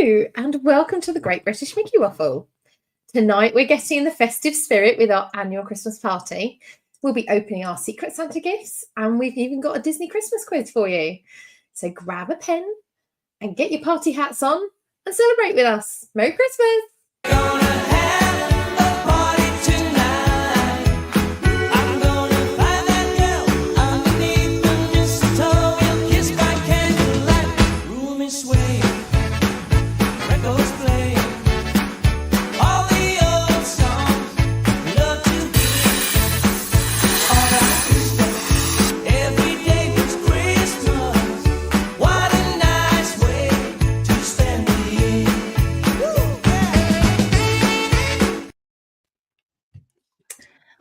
Hello, and welcome to the Great British Mickey Waffle. Tonight we're getting in the festive spirit with our annual Christmas party. We'll be opening our Secret Santa gifts, and we've even got a Disney Christmas quiz for you. So grab a pen and get your party hats on and celebrate with us. Merry Christmas!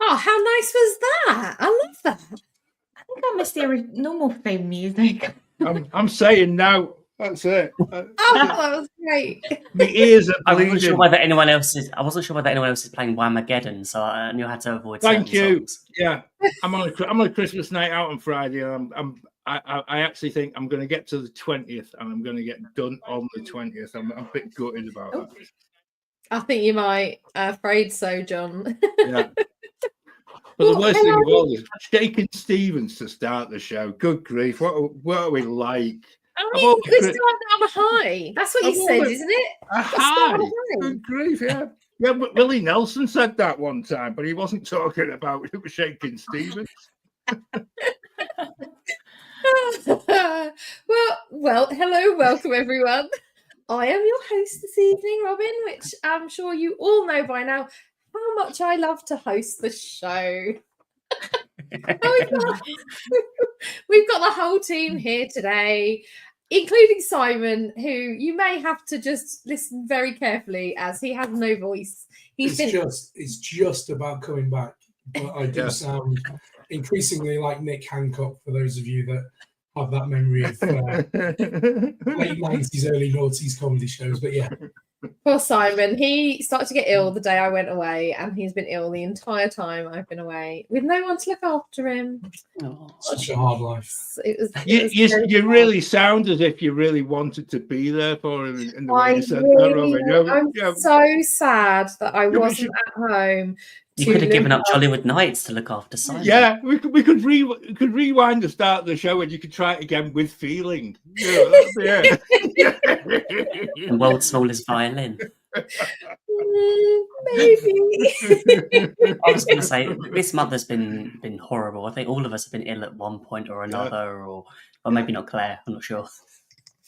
Oh, how nice was that? I love that. I think I missed the normal theme music. I'm saying no. That's it. That was great. My ears are bleeding. I wasn't sure whether anyone else is playing Whamageddon, so I knew I had to avoid. Thank you. Songs. Yeah, I'm on a Christmas night out on Friday, and I actually think I'm going to get to the 20th, and I'm going to get done on the 20th. I'm a bit gutted about that. I think you might. Afraid so, John. Yeah. But the worst thing of all is shaking Stevens to start the show. Good grief! What are we like? I mean, we started on a high. That's what you said, isn't it? A high. Good grief! Yeah. Yeah, but Willie Nelson said that one time, but he wasn't talking about shaking Stevens. Well, hello, welcome everyone. I am your host this evening, Robin, which I'm sure you all know by now how much I love to host the show. We've got the whole team here today, including Simon, who you may have to just listen very carefully as he has no voice. It's just about coming back, but I do sound increasingly like Nick Hancock for those of you that have that memory of late 90s, early noughties comedy shows. But yeah. Poor Simon, he started to get ill the day I went away, and he's been ill the entire time I've been away with no one to look after him. Such a hard life. You really sound as if you really wanted to be there for him in the way you said that, Robin. I'm so sad that I wasn't at home. You could have given up Jollywood Nights to look after Simon. Yeah, we could rewind the start of the show and you could try it again with feeling. Yeah. The world's smallest violin. Maybe. I was going to say this month has been horrible. I think all of us have been ill at one point or another, or maybe not Claire. I'm not sure.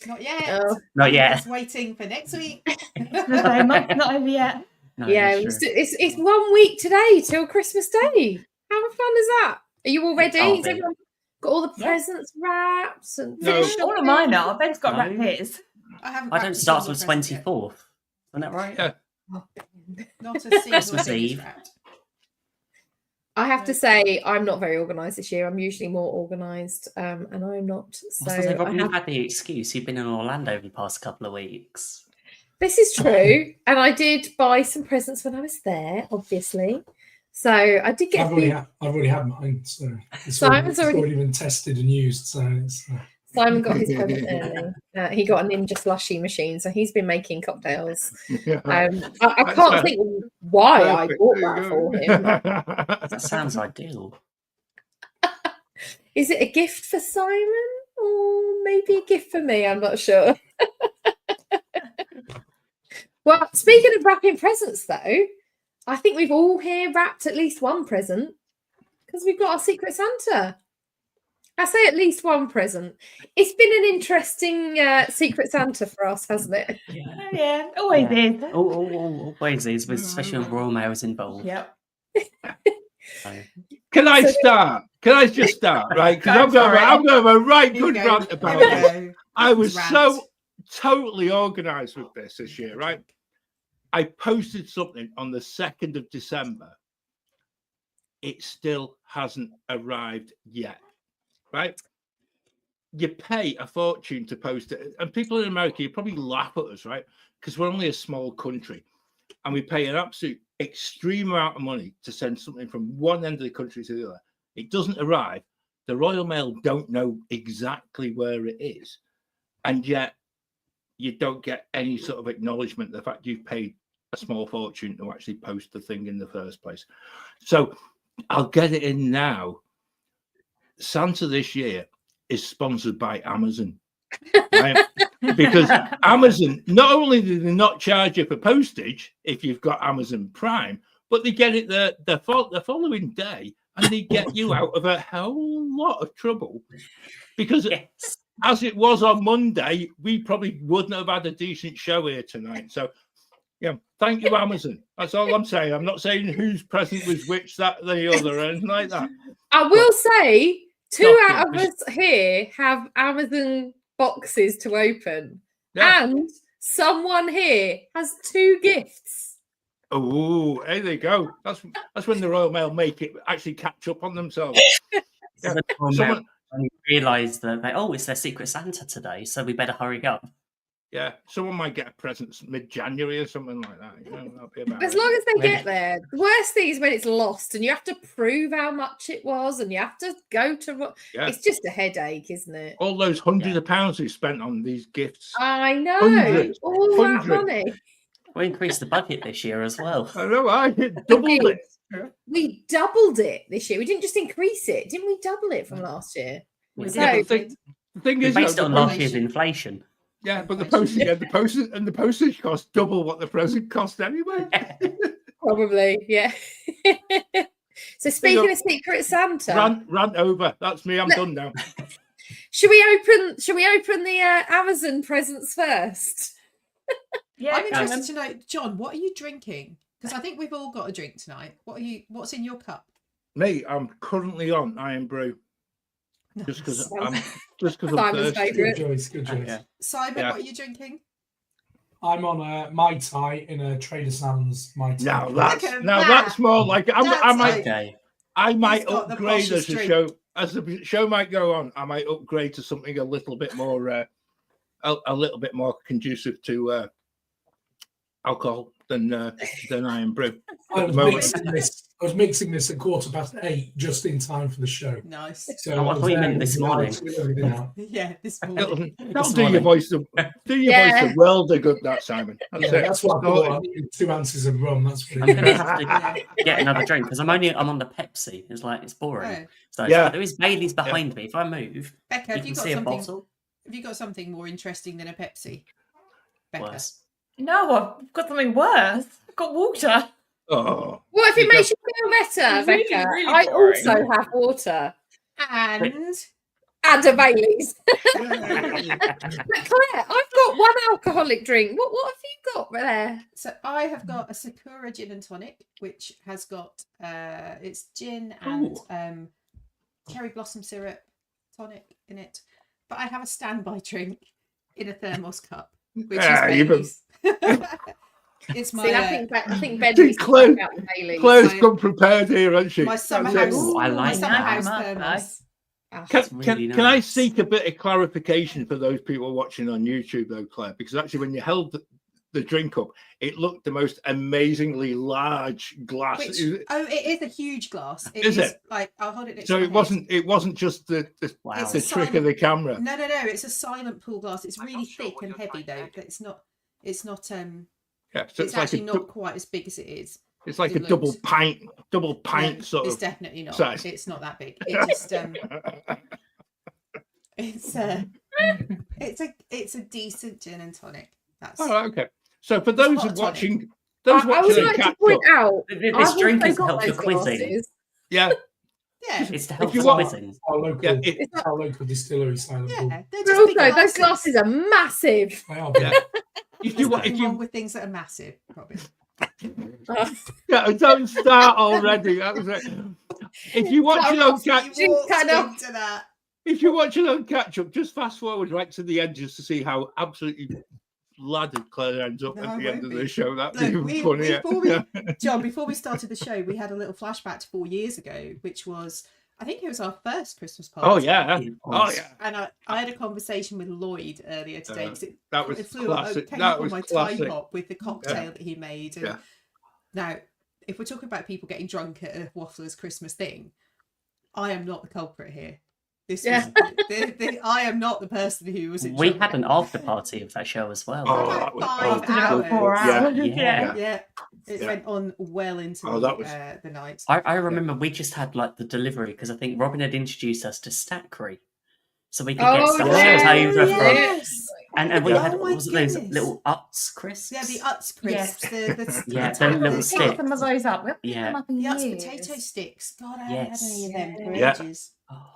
Not yet. Not yet. Just waiting for next week. Not over yet. No, yeah, it's 1 week today till Christmas Day. How fun is that? Are you all ready? Has everyone got all the presents wrapped? And all of mine are. Ben's got wrapped his. I don't start till the 24th. Isn't that right? Yeah. Not a single Christmas thing is Eve. wrapped. I have to say, I'm not very organised this year. I'm usually more organised, and I'm not. So You've had the excuse. You've been in Orlando over the past couple of weeks. This is true, and I did buy some presents when I was there, obviously. So I did get. I've already had mine, so it's already been tested and used. So Simon got his present early. He got a Ninja slushy machine, so he's been making cocktails. Yeah. I can't think why I bought that for him. That sounds ideal. Is it a gift for Simon, or maybe a gift for me? I'm not sure. Well, speaking of wrapping presents, though, I think we've all here wrapped at least one present because we've got our Secret Santa. I say at least one present. It's been an interesting Secret Santa for us, hasn't it? Yeah, always is. Always is, especially when Royal Mail is involved. Yep. Can I start? Can I just start? Right? Because I'm going to have a right good rant about this. I was so totally organised with this year, right? I posted something on the 2nd of December. It still hasn't arrived yet, right? You pay a fortune to post it. And people in America, you probably laugh at us, right? Because we're only a small country. And we pay an absolute extreme amount of money to send something from one end of the country to the other. It doesn't arrive. The Royal Mail don't know exactly where it is. And yet you don't get any sort of acknowledgement the fact you've paid a small fortune to actually post the thing in the first place. So I'll get it in now. Santa this year is sponsored by Amazon, right? Because Amazon, not only do they not charge you for postage if you've got Amazon Prime, but they get it the following day, and they get you out of a whole lot of trouble. Because as it was on Monday, we probably wouldn't have had a decent show here tonight. So, yeah, thank you, Amazon. That's all I'm saying. I'm not saying whose present was which, that, the other, or anything like that. I will say, 2 out of us here have Amazon boxes to open, and someone here has 2 gifts. Oh, there they go. That's when the Royal Mail make it actually catch up on themselves. Someone realised that it's their Secret Santa today, so we better hurry up. Yeah, someone might get a present mid-January or something like that. That'll be about As long as they get there. The worst thing is when it's lost and you have to prove how much it was and you have to go to... It's just a headache, isn't it? All those hundreds of pounds we spent on these gifts. I know. All that money. We increased the budget this year as well. I know, I doubled it. We doubled it this year. We didn't just increase it. Didn't we double it from last year? We The thing is, based on last year's inflation. Yeah, but the postage cost double what the present cost anyway. Probably, yeah. So speaking of Secret Santa, rant over. That's me. I'm done now. Should we open the Amazon presents first? Yeah, I'm interested to know, John, what are you drinking? Because I think we've all got a drink tonight. What's in your cup? Me, I'm currently on Iron Brew. Just because I'm thirsty. Good choice. Okay. Simon, what are you drinking? I'm on a Mai Tai in a Trader Sam's Mai Tai. That's more like I might He's got the upgrade poshest as the show might go on. I might upgrade to something a little bit more a little bit more conducive to alcohol than Iron Brew. I was mixing this at 8:15 just in time for the show. Nice. So I thought you meant this morning. Yeah, this morning. That'll do your voice the world of good, that, Simon. That's what I thought. I needed 2 ounces of rum. That's what I'm going to have to get another drink because I'm on the Pepsi. It's boring. Oh. So there is Bailey's behind me. If I move, Becca, you can see a bottle. Have you got something more interesting than a Pepsi? Becca. Worse. No, I've got something worse. I've got water. Oh. What if it makes you feel better, Really, Becca? really I boring. also have water And a Bailey's. But Claire, I've got 1 alcoholic drink. What have you got there? so I have got a Sakura gin and tonic, which has got it's gin and cherry blossom syrup tonic in it. But I have a standby drink in a thermos cup, which is Bailey's. It's my. See, I think Ben needs to talk about the Bailey's. Claire's come prepared here, hasn't she? My summer house. I like my summer that. house thermos. Can I seek a bit of clarification for those people watching on YouTube, though, Claire? Because actually, when you held the drink up, it looked the most amazingly large glass. It is a huge glass. Is it? Like, I'll hold it. So it wasn't just the trick of the camera. No. It's a silent pool glass. It's really thick and heavy though. But it's not. Yeah, so it's actually not quite as big as it is. It's like a double pint sort of. It's definitely not. Size. It's not that big. It just it's a decent gin and tonic. That's okay. So for those watching, I would like to point out this drink is to help your quizzing. Yeah. Yeah, it's to help your quizzing. Our local distillery silent pool. Those glasses are massive. They are Yeah. If you wrong with things that are massive, probably. Don't start already. That was it. If you watch it on catch up, just fast forward right to the end just to see how absolutely laddered Claire ends up at the end of the show. That'd be funny. John, before we started the show, we had a little flashback to 4 years ago, which was, I think it was our first Christmas party. Oh yeah. And I had a conversation with Lloyd earlier today because it flew classic. Came up on my time hop with the cocktail that he made. And now, if we're talking about people getting drunk at a Wafflers Christmas thing, I am not the culprit here. This Yeah. was, I am not the person who was in We charge. had an after party of that show as well. Oh, About that was 5 cool. hours. 4 hours. Yeah. Yeah, it Yeah. went on well into Oh, that was- the night. I remember we just had like the delivery because I think Robin had introduced us to Stackery. So we could get Oh, stuff yeah. sent over from. yes. And we Oh had, my was it those goodness. little Utz crisps? Yeah, the Utz crisps, the Yeah, potato- them little Pick sticks. some of those up. We haven't picked Yeah. them up in the Utz years. potato sticks. God, I haven't had any of them for Yeah. ages. Oh,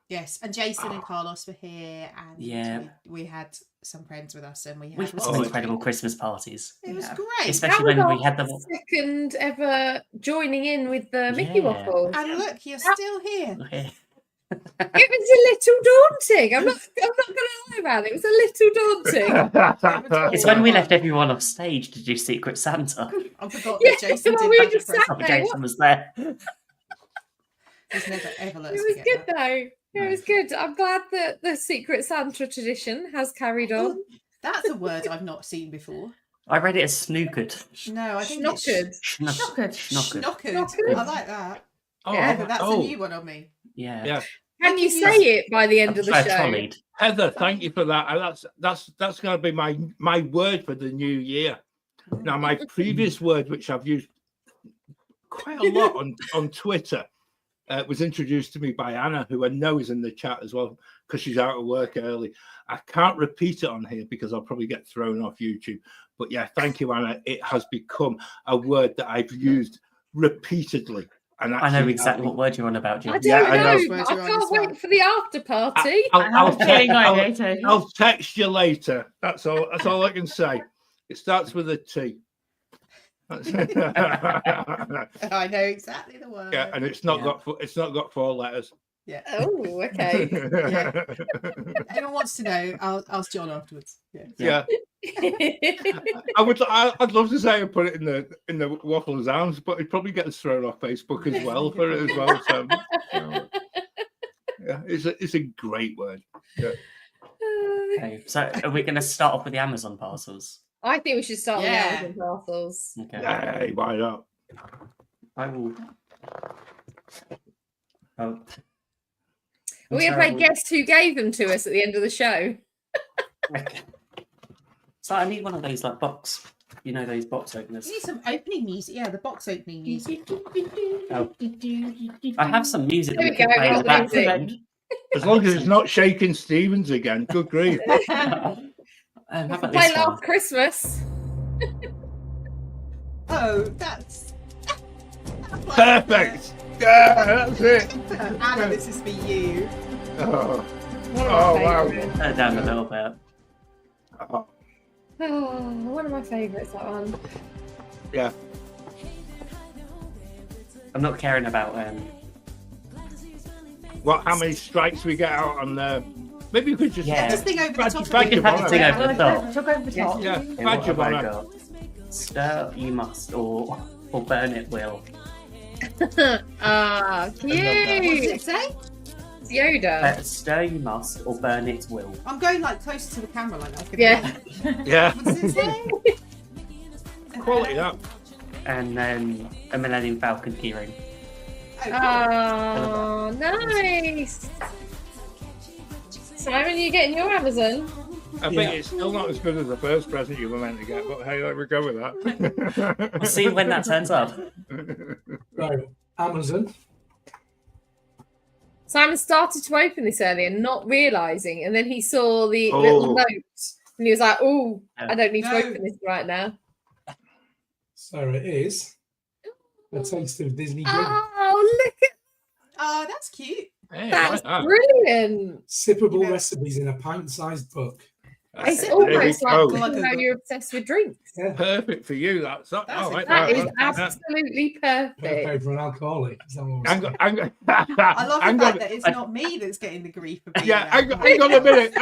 Yes, and Jason and Carlos were here, and Yeah. we had some friends with us, and we had we had lots some of incredible drinks. Christmas parties. It was Yeah. great. Especially That was when we had our them. second ever joining in with the Mickey Yeah. Waffles. And look, you're still here. Yeah. It was a little daunting. I'm not going to lie about it. It was a little daunting. It's when we left everyone off stage to do Secret Santa. I forgot Yeah, that Jason well, did we were that just for us. sat Oh, Jason was there. He's never ever let It us was forget good that. though. It was good. I'm glad that the Secret Santa tradition has carried on. Oh, that's a word I've not seen before. I read it as snookered. No, I think Schnockered. Schnockered. Schnockered. Schnockered. I like that. Oh, Yeah, That's a new one on me. Yeah. yeah. Can you say it by the end of the show? Trolleyed. Heather, thank you for that. And that's going to be my word for the new year. Now, my previous word, which I've used quite a lot on Twitter, was introduced to me by Anna, who I know is in the chat as well, because she's out of work early. I can't repeat it on here because I'll probably get thrown off YouTube. But yeah, thank you, Anna. It has become a word that I've used repeatedly. And I know exactly what word you're on about, Jim. I don't Yeah, I know. know. I can't wait for the after party. I'm feeling like it too. I'll text you later. That's all I can say. It starts with a T. I know exactly the word. Yeah, and it's not got 4 letters. Yeah. Oh, okay. Anyone wants to know, I'll ask John afterwards. Yeah. I'd love to say I put it in the Wafflers arms, but it probably gets thrown off Facebook as well for it as well. So yeah, it's a great word. Yeah. Okay, so are we going to start off with the Amazon parcels? I think we should start Yeah. with the Amazon parcels. Okay. Hey, why not? I will. Oh. Are we going to play guess who gave them to us at the end of the show? Okay. So I need one of those like box, those box openers. You need some opening music. Yeah, the box opening music. Oh. I have some music that There we we can go, play in the got music. background. As long as it's not Shaking Stevens again. Good grief. How about Play this Last one? Christmas. Oh, that's Perfect. Yeah, that's it. Anna, this is for you. Oh, One of Oh, my wow. favourites. Turn it down a little bit. oh, Oh, one of my favourites, that one. yeah. I'm not caring about How many strikes we get out on there? Maybe we could just Yeah. This thing over the Badge- top. badge of You of can have the honour. thing over the top. She'll go over the top. Yeah, Okay, badge what of have I honour. got? Stir you must, or burn it will. Ah, What does it cute. say? It's Yoda. Stir you must, or burn it will. I'm going like closer to the camera like that. Yeah. Yeah, What does it say? quality that. And then a Millennium Falcon keyring. Oh, nice. Simon, you getting your Amazon? I think it's still not as good as the first present you were meant to get, but hey, let me go with that. We'll see when that turns up. Right, Amazon. Simon started to open this earlier, not realising, and then he saw the Oh. little note, and he was like, "Oh, Yeah. I don't need to No. open this right now." So it is a taste of Disney drink. Oh, look at Oh, that's cute. Hey, that! I like that. Brilliant. Sippable Yeah. recipes in a pint-sized book. It's There we almost go. like how you're obsessed with drinks. Yeah, Perfect for you. That's I That's like That is that. absolutely perfect. perfect for an alcoholic. Is that what we're Hang saying? on, I love hang the on. fact that it's not me that's getting the grief for being Yeah, an hang on a minute.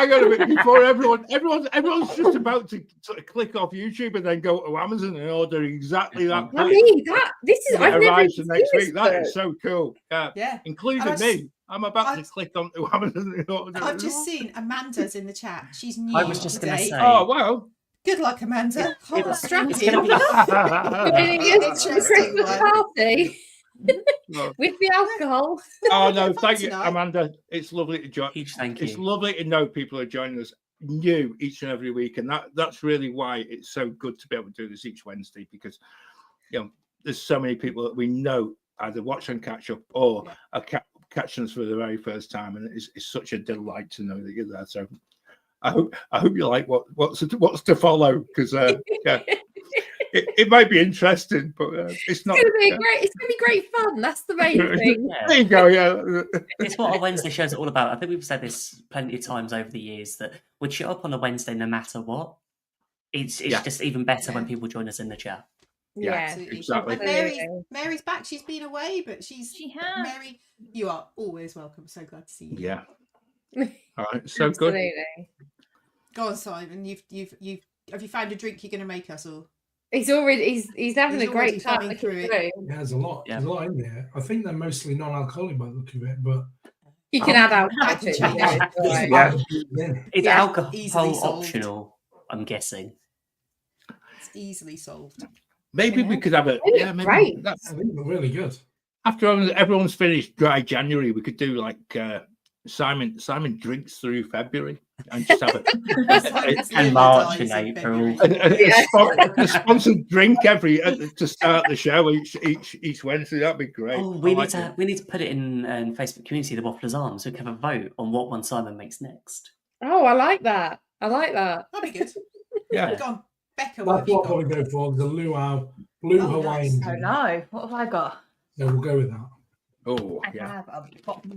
Before everyone's just about to sort of click off YouTube and then go to Amazon and order exactly that. I mean, this is. It I've never arrives seen the next this week. That book. is so cool. Yeah, Yeah. including And me. I'm about to I've- click onto Amazon and order. I've just seen Amanda's in the chat. She's new I was just going to today. say. Oh wow! Good luck, Amanda. Hold It's strap it's in. gonna be Doing it Interesting for the Christmas one. party. With the alcohol. Oh no, Fun thank you, tonight. Amanda. It's lovely to join. Huge thank It's you. lovely to know people are joining us new each and every week, and that's really why it's so good to be able to do this each Wednesday, because there's so many people that we know either watch and catch up or are catching us for the very first time, and it's such a delight to know that you're there. So I hope you like what's to follow, because it might be interesting, but it's not. It's gonna be great fun. That's the main thing. Yeah. There you go. Yeah, It's what a Wednesday show's all about. I think we've said this plenty of times over the years that we'd show up on a Wednesday no matter what. It's just even better when people join us in the chat. Yeah, Absolutely. exactly. And Mary's back. She's been away, but She has. Mary, you are always welcome. So glad to see you. Yeah. All right. So good. Absolutely. Go on, Simon. Have you found a drink you're going to make us, or He's having He's a great already time coming looking through it. through. Yeah, there's a lot. Yeah. There's a lot in there. I think they're mostly non-alcoholic by the look of it, but You can add alcohol I to can it. change Yeah, it. it's all right. Yeah. It's Yeah, alcohol easily solved. optional, I'm guessing. it's easily solved? Maybe we could have a Great. I think they're really good. After everyone's finished dry January, we could do like Simon drinks through February and just have And March and April. a sponsored drink to start the show each Wednesday. That'd be great. Oh, we need to put it in Facebook community, the Wafflers Arms, so we can have a vote on what one Simon makes next. Oh, I like that. That'd That'd be good. Yeah. Go on, Becca. What have That's you what I'll got? probably go for. The luau, blue Oh, Hawaiian. nice. Oh no, what have I got? So we'll go with that. Oh, I yeah. have a box.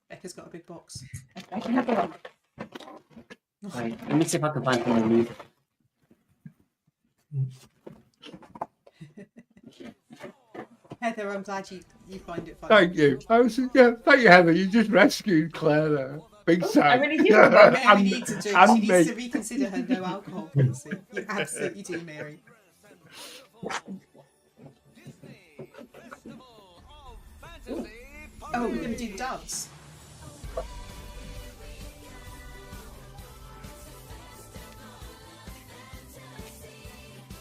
Becca's got a big box. I can have a look. Wait, let me see if I can find some new. Heather, I'm glad you find it fun. Thank you. Thank you, Heather. You just rescued Claire there. Big I time. really did. Mary needs a drink. and She needs me. to reconsider her no alcohol policy. You absolutely do, Mary. Oh, we're going to do the dance.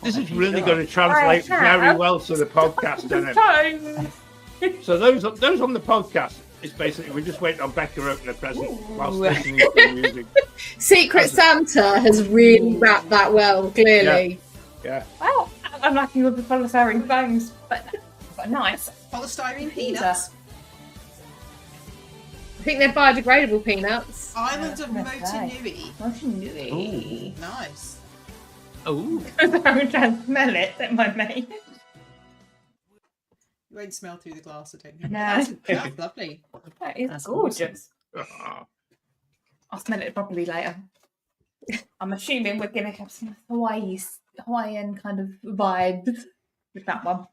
This is really going to translate very well to the podcast, isn't it? So those on the podcast, it's basically we're just waiting on Becca to open the present whilst listening to the music. Secret Santa has really wrapped that well, clearly. Yeah. Well, I'm lucky with the polystyrene bones, but nice. Polystyrene peanuts. I think they're biodegradable peanuts. Island of That's right. Motunui. What a newbie. Nice. Oh. Because I don't smell it, don't mind me. You won't smell through the glass, I don't think. No. That's lovely. That is That's gorgeous. Ah. I'll smell it properly later. I'm assuming we're going to have some Hawaiian kind of vibes with that one.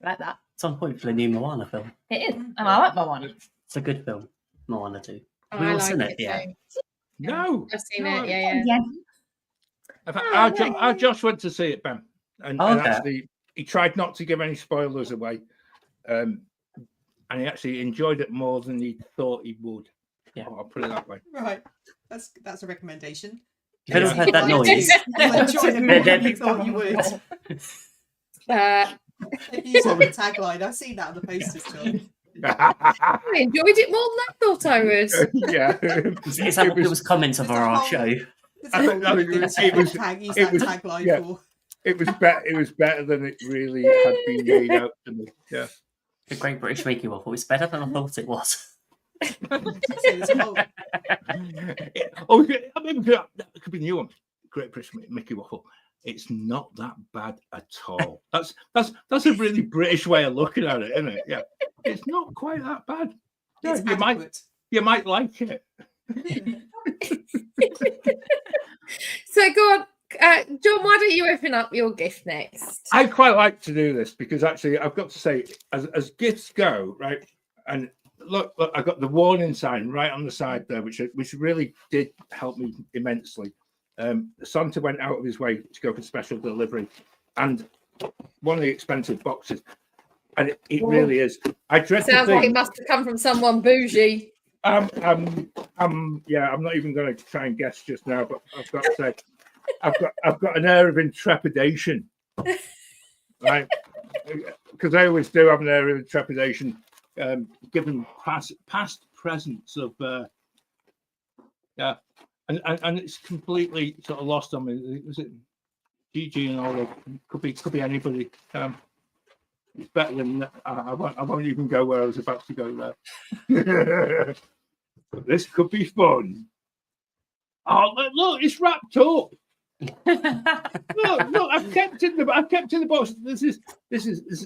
Like that. It's on point for the new Moana film. It is. And I like my one. It's a good film, Moana 2. Oh, We I all like seen it it, yeah. too. No. I've seen No. it, yeah. Yeah. In fact, our Josh went to see it, Ben, and Okay. actually he tried not to give any spoilers away, and he actually enjoyed it more than he thought he would. Yeah. I'll put it that way. Right. That's a recommendation. If anyone heard that noise, You'll enjoy it more than you thought you would. Use that as a tagline. I've seen that on the posters, John. I enjoyed it more than I thought I would. Yeah. is that what people's comments of There's a our whole- show? There's a whole I think thing it to was- use it that was- tagline yeah. for. It was better. It was better than it really had been made out to me. Yeah. The Great British Mickey Waffle. It's better than I thought it was. So there's a whole- Oh, I mean, that could be a new one. Great British Mickey Waffle. It's not that bad at all. That's a really British way of looking at it, isn't it? Yeah, it's not quite that bad. Yeah, it's you might like it. So go on, John, why don't you open up your gift next? I quite like to do this because actually, I've got to say, as gifts go, right? And look, I got the warning sign right on the side there, which really did help me immensely. Santa went out of his way to go for special delivery, and one of the expensive boxes, and it really is. I dread to Sounds like it think. must have come from someone bougie. Yeah, I'm not even going to try and guess just now, but I've got to say, I've got an air of intrepidation right? Because I always do have an area of trepidation, given past presence of, and it's completely sort of lost on me. Was it GG and all? Could be anybody. It's better than I won't even go where I was about to go there. But this could be fun. Oh, look, it's wrapped up. Look, I've kept in the box. This is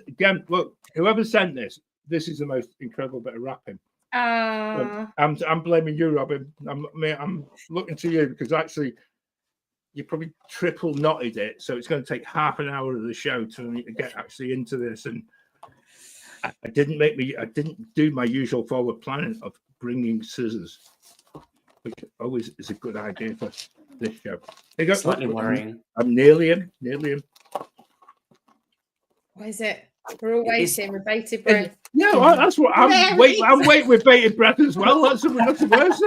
again. Look, whoever sent this is the most incredible bit of wrapping. I'm blaming you, Robin. I'm looking to you because actually you probably triple knotted it, so it's going to take half an hour of the show to get actually into this. And I didn't do my usual forward planning of bringing scissors, which always is a good idea for this show. Slightly worrying. I'm nearly in. What is it? We're all waiting with bated breath. Yeah, well, that's what I'm waiting. I'm waiting with bated breath as well. That's the worst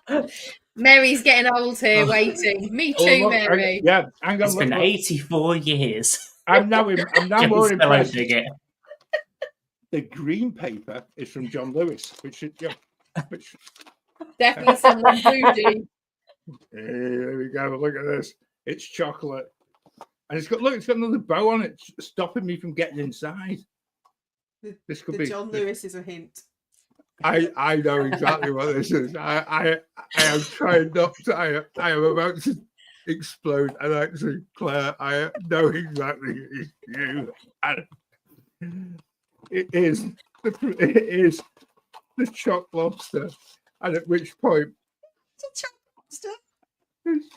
thing. Mary's getting old here, waiting. Me too, look, Mary. Hang on. It's been 84 years. I'm now more impressed. It. The green paper is from John Lewis, which Definitely someone voodoo. There we go. Look at this. It's chocolate. And it's got another bow on it, stopping me from getting inside. This could be John Lewis is a hint. I know exactly what this is. I am trying not to. I am about to explode. And actually, Claire, I know exactly it's you. And it is the choc lobster. And at which point, It's a choc lobster.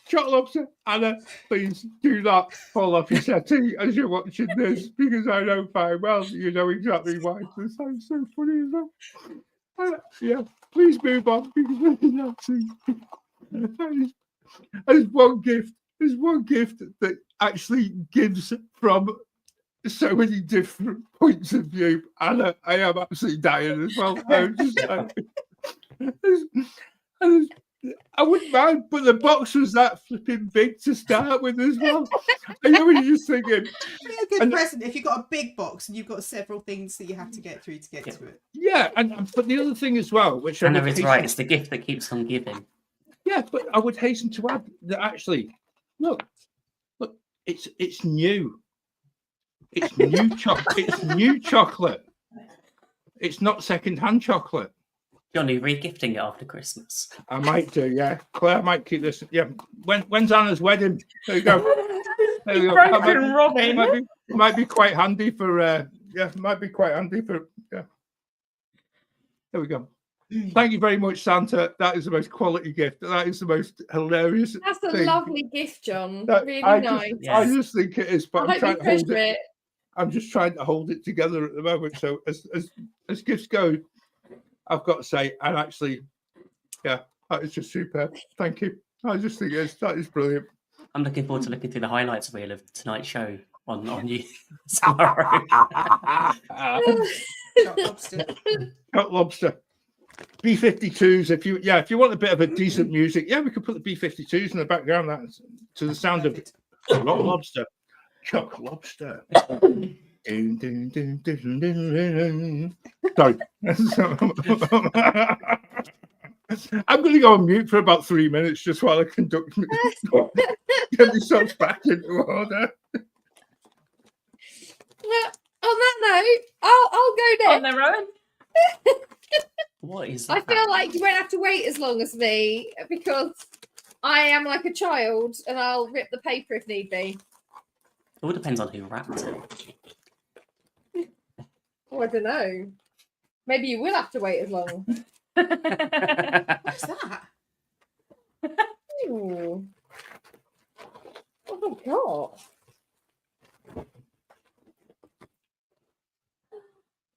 Choc lobster, Anna, please do not fall off your settee as you're watching this, because I know fine well you know exactly why. This sounds so funny as well. Yeah, please move on, because there's one gift. There's one gift that actually gives from so many different points of view. Anna, I am absolutely dying as well. I'm just I wouldn't mind, but the box was that flipping big to start with as well. And you were just thinking, It'd be a good present if you've got a big box and you've got several things that you have to get through to get to it. Yeah, but the other thing as well, which Anna is right, it's the gift that keeps on giving. Yeah, but I would hasten to add that actually, look, it's new. It's new chocolate. It's new chocolate. It's not second-hand chocolate. Johnny, re-gifting it after Christmas. I might do, yeah. Claire might keep this. Yeah. When's Anna's wedding? There you go. There you go. Robin. Might be quite handy for. Might be quite handy for. Yeah. There we go. Thank you very much, Santa. That is the most quality gift. That is the most hilarious. That's a thing. Lovely gift, John. Really nice. I just think it is, but I'm trying to hold it. I'm just trying to hold it together at the moment. So as gifts go, I've got to say, and actually, yeah, that is just superb. Thank you. I just think that is brilliant. I'm looking forward to looking through the highlights reel of tonight's show on you tomorrow. Choc lobster. B-52s. If you want a bit of a decent music, we could put the B-52s in the background. That's to the sound of Choc lobster. Choc lobster. Sorry. I'm going to go on mute for about 3 minutes just while I conduct get myself back into order. Well, on that note, I'll go next. On their own. What is that? I feel like you won't have to wait as long as me because I am like a child and I'll rip the paper if need be. It all depends on who wrapped it. Oh, I don't know. Maybe you will have to wait as long. What's that? Ooh. What have I got?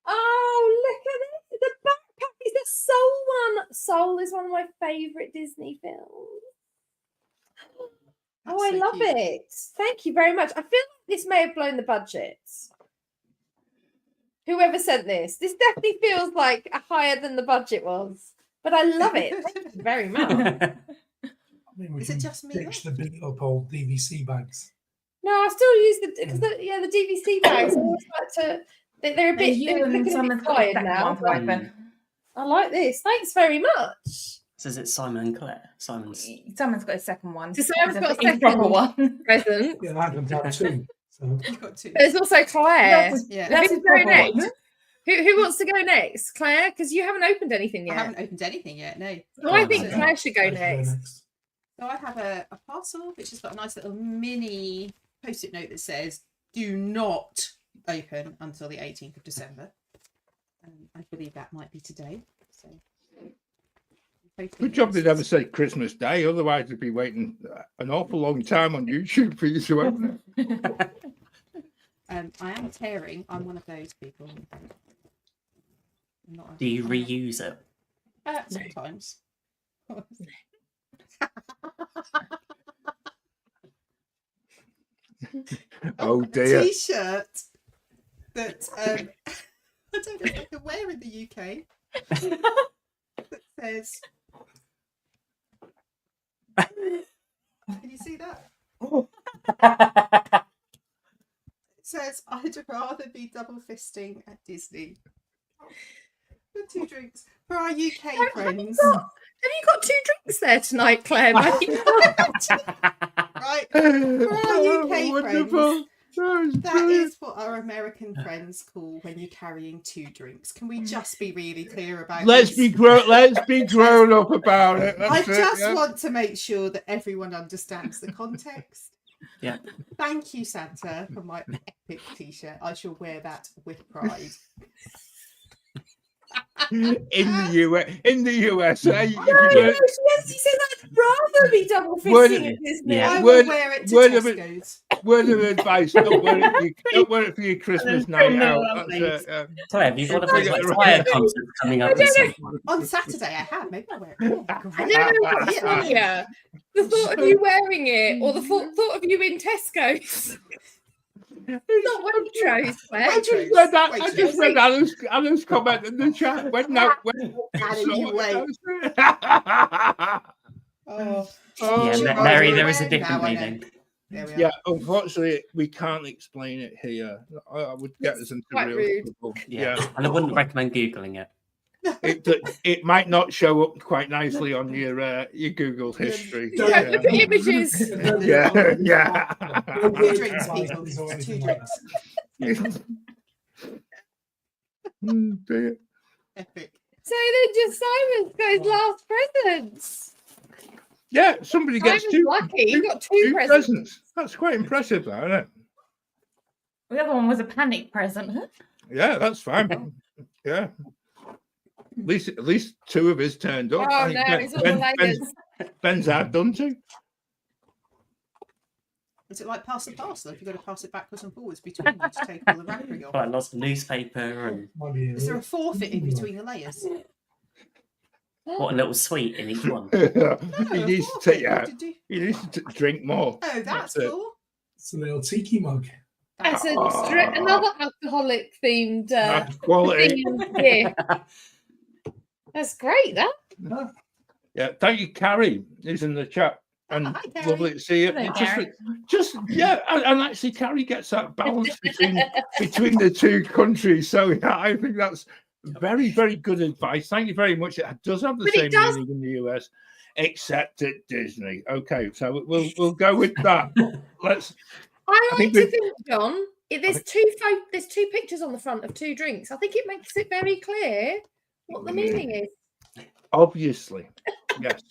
Oh, look at this. The backpack is the Soul one. Soul is one of my favourite Disney films. That's I so love cute. it. Thank you very much. I feel like this may have blown the budget. Whoever sent this definitely feels like higher than the budget was. But I love it. Thank you very much. I mean, we Is it can just me? ditch the big up old DVC bags. No, I still use because the DVC bags. I always like to. They're a bit. You They're and looking a Simon's bit got the tired second now. one for open. I like this. Thanks very much. Says it's Simon and Claire. Simon's Simon's got a second one. So Simon's got a His proper second one. present. Yeah, I haven't had two. So. You've got two. There's also Claire. That's his Who's proper going next? one. Who wants to go next? Claire, because you haven't opened anything I yet. haven't opened anything yet, no. So I think no. Claire should go Let's next. So I have a parcel which has got a nice little mini post-it note that says, do not open until the 18th of December. I believe that might be today. So, Good job they never said Christmas Day, otherwise they'd be waiting an awful long time on YouTube for you to open it. I am tearing. I'm one of those people. Do you reuse it? Sometimes. Oh A dear. T-shirt that I don't know if I can wear in the UK. That says, can you see that? It says, I'd rather be double fisting at Disney. For 2 drinks. For our UK friends. Have you got 2 drinks there tonight, Claire? Right. For our UK Wonderful. friends. That brilliant. is what our American friends call when you're carrying 2 drinks. Can we just be really clear about Let's this? be grown up about it. I That's it, just yeah. want to make sure that everyone understands the context. Yeah. Thank you, Santa, for my epic T-shirt. I shall wear that with pride. in the USA. No, she said I'd rather be double fisting at Disney. Yeah. I Word- will wear it to word of it- Tesco's. Word of advice: don't wear it for your Christmas night out. That's it. Claire, have you got a Bring like, it around. fire concert coming up? I don't at some point? On Saturday, I have. Maybe I'll wear it. Oh, I great. don't know what's funnier. The thought of you wearing it or the thought of you in Tesco's. Not Waitrose, Claire. I just read Alan's comment in the chat. you wait. Oh, Yeah, Oh, Mary, you're there is a wearing different now, I know. meaning. there we are. Yeah, unfortunately, we can't explain it here. I would get us into quite real rude. trouble. Yeah. And I wouldn't recommend Googling it. It might not show up quite nicely on your Google history. Don't look at images. Yeah. 2 drinks, people. 2 drinks. Dear. Epic. So then just Simon's got his last presents. Yeah, somebody gets Simon's lucky. He got two presents. That's quite impressive, though, isn't it? The other one was a panic present. Yeah, that's fine. Yeah. At least 2 of us turned up. Oh I no, think it's all the layers. Ben's had done too. Is it like pass the parcel? If you've got to pass it backwards and forwards between you to take all the wrapping off? Like lots of newspaper and Is there a forfeit in between the layers? what a little sweet in each one. He needs to take What did you- He needs to drink more. Oh, that's it. cool. It's a little tiki mug. That's Oh. another alcoholic themed That's quality. gift. That's great. That Yeah, thank you, Carrie. Is in the chat. And Hi, Carrie. lovely to see you. Hello, And actually, Carrie gets that balance between the 2 countries. So yeah, I think that's very, very good advice. Thank you very much. It does have the But same it does- meaning in the US, except at Disney. Okay, so we'll go with that. Let's. I I like think to we- think, John. There's two pictures on the front of 2 drinks. I think it makes it very clear what the meaning is. Obviously, yes.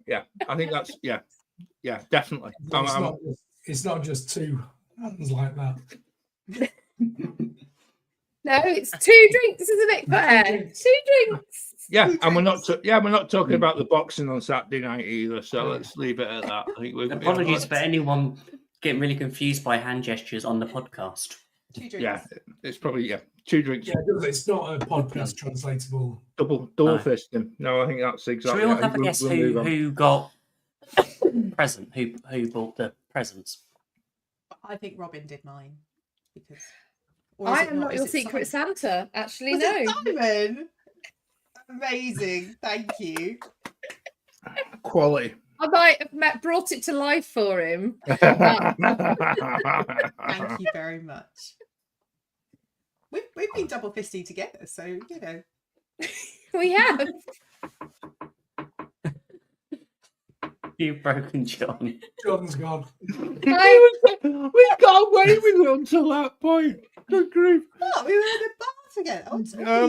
Yeah, I think that's yeah, definitely. It's not just 2 hands like that. No, it's 2 drinks, isn't it, Claire? 2 drinks. Yeah, and we're not talking about the boxing on Saturday night either. So let's leave it at that. I think we're Apologies for anyone getting really confused by hand gestures on the podcast. 2 drinks. Yeah, it's probably 2 drinks, Yeah, it's not a podcast translatable. double No. fisting. No, I think that's Should exactly. we all it. have a guess We'll move on. who got present? Who bought the presents? I think Robin did mine. Because I am not your secret Santa. Actually, no. Simon? Amazing. Thank you. Quality. I might have brought it to life for him. Thank you very much. We've been double fisting together, so you know. We have. You've broken John. John's gone. We got away with it until that point. Good grief. What? We were in a bar together. I'm sure, yeah,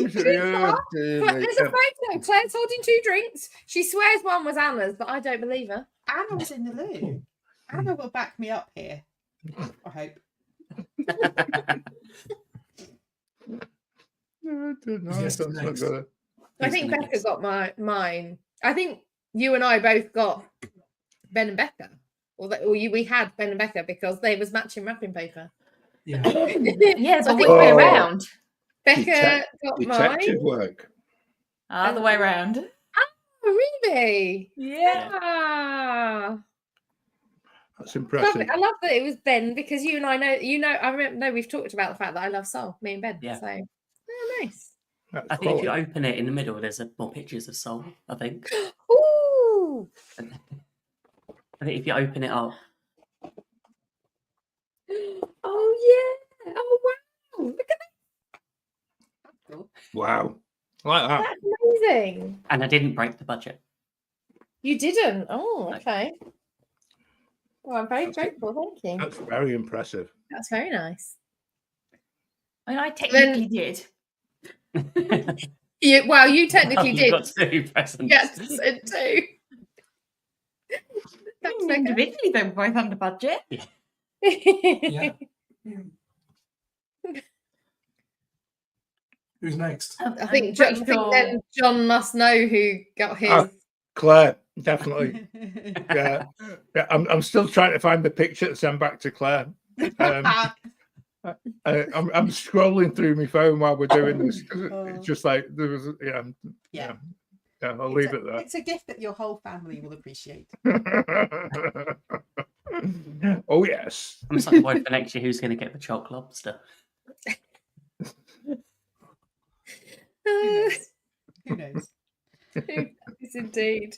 There's a photo. Claire's holding 2 drinks. She swears one was Anna's, but I don't believe her. Anna was in the loo. Anna will back me up here. I hope. No, I don't know. Yes, That's not next. gonna- I think Becca got mine. I think you and I both got Ben and Becca. We had Ben and Becca because they was matching wrapping paper. Yeah. Yeah, so I which think- way Oh. around? Becca got Detective mine. work. Other way round. Oh, really? Yeah. Ah. That's Love impressive. it. I love that it was Ben because you and I know, I remember, we've talked about the fact that I love Soul, me and Ben. Yeah. So, oh, nice. That's I think if you quality. open it in the middle, there's more pictures of Soul. I think. Ooh. I think if you open it up, Oh, yeah. Oh, wow. Look at Wow. Like that. that. That's amazing. and I didn't break the budget. You didn't. Oh, okay. Well, I'm very grateful. Thank you. That's very impressive. That's very nice. I mean, I technically did. You technically You did. got 2 presents. Yes, and 2. Thanks, Becca. Individually, they were both under budget. Yeah. Who's next? I think then John must know who got his. Ah. Claire, definitely. Yeah. I'm still trying to find the picture to send back to Claire. I'm scrolling through my phone while we're doing this. It's just like there was, yeah. I'll leave it there. It's a gift that your whole family will appreciate. Oh yes. I'm just like worried for next year who's going to get the choc lobster. Who knows? Yes, indeed.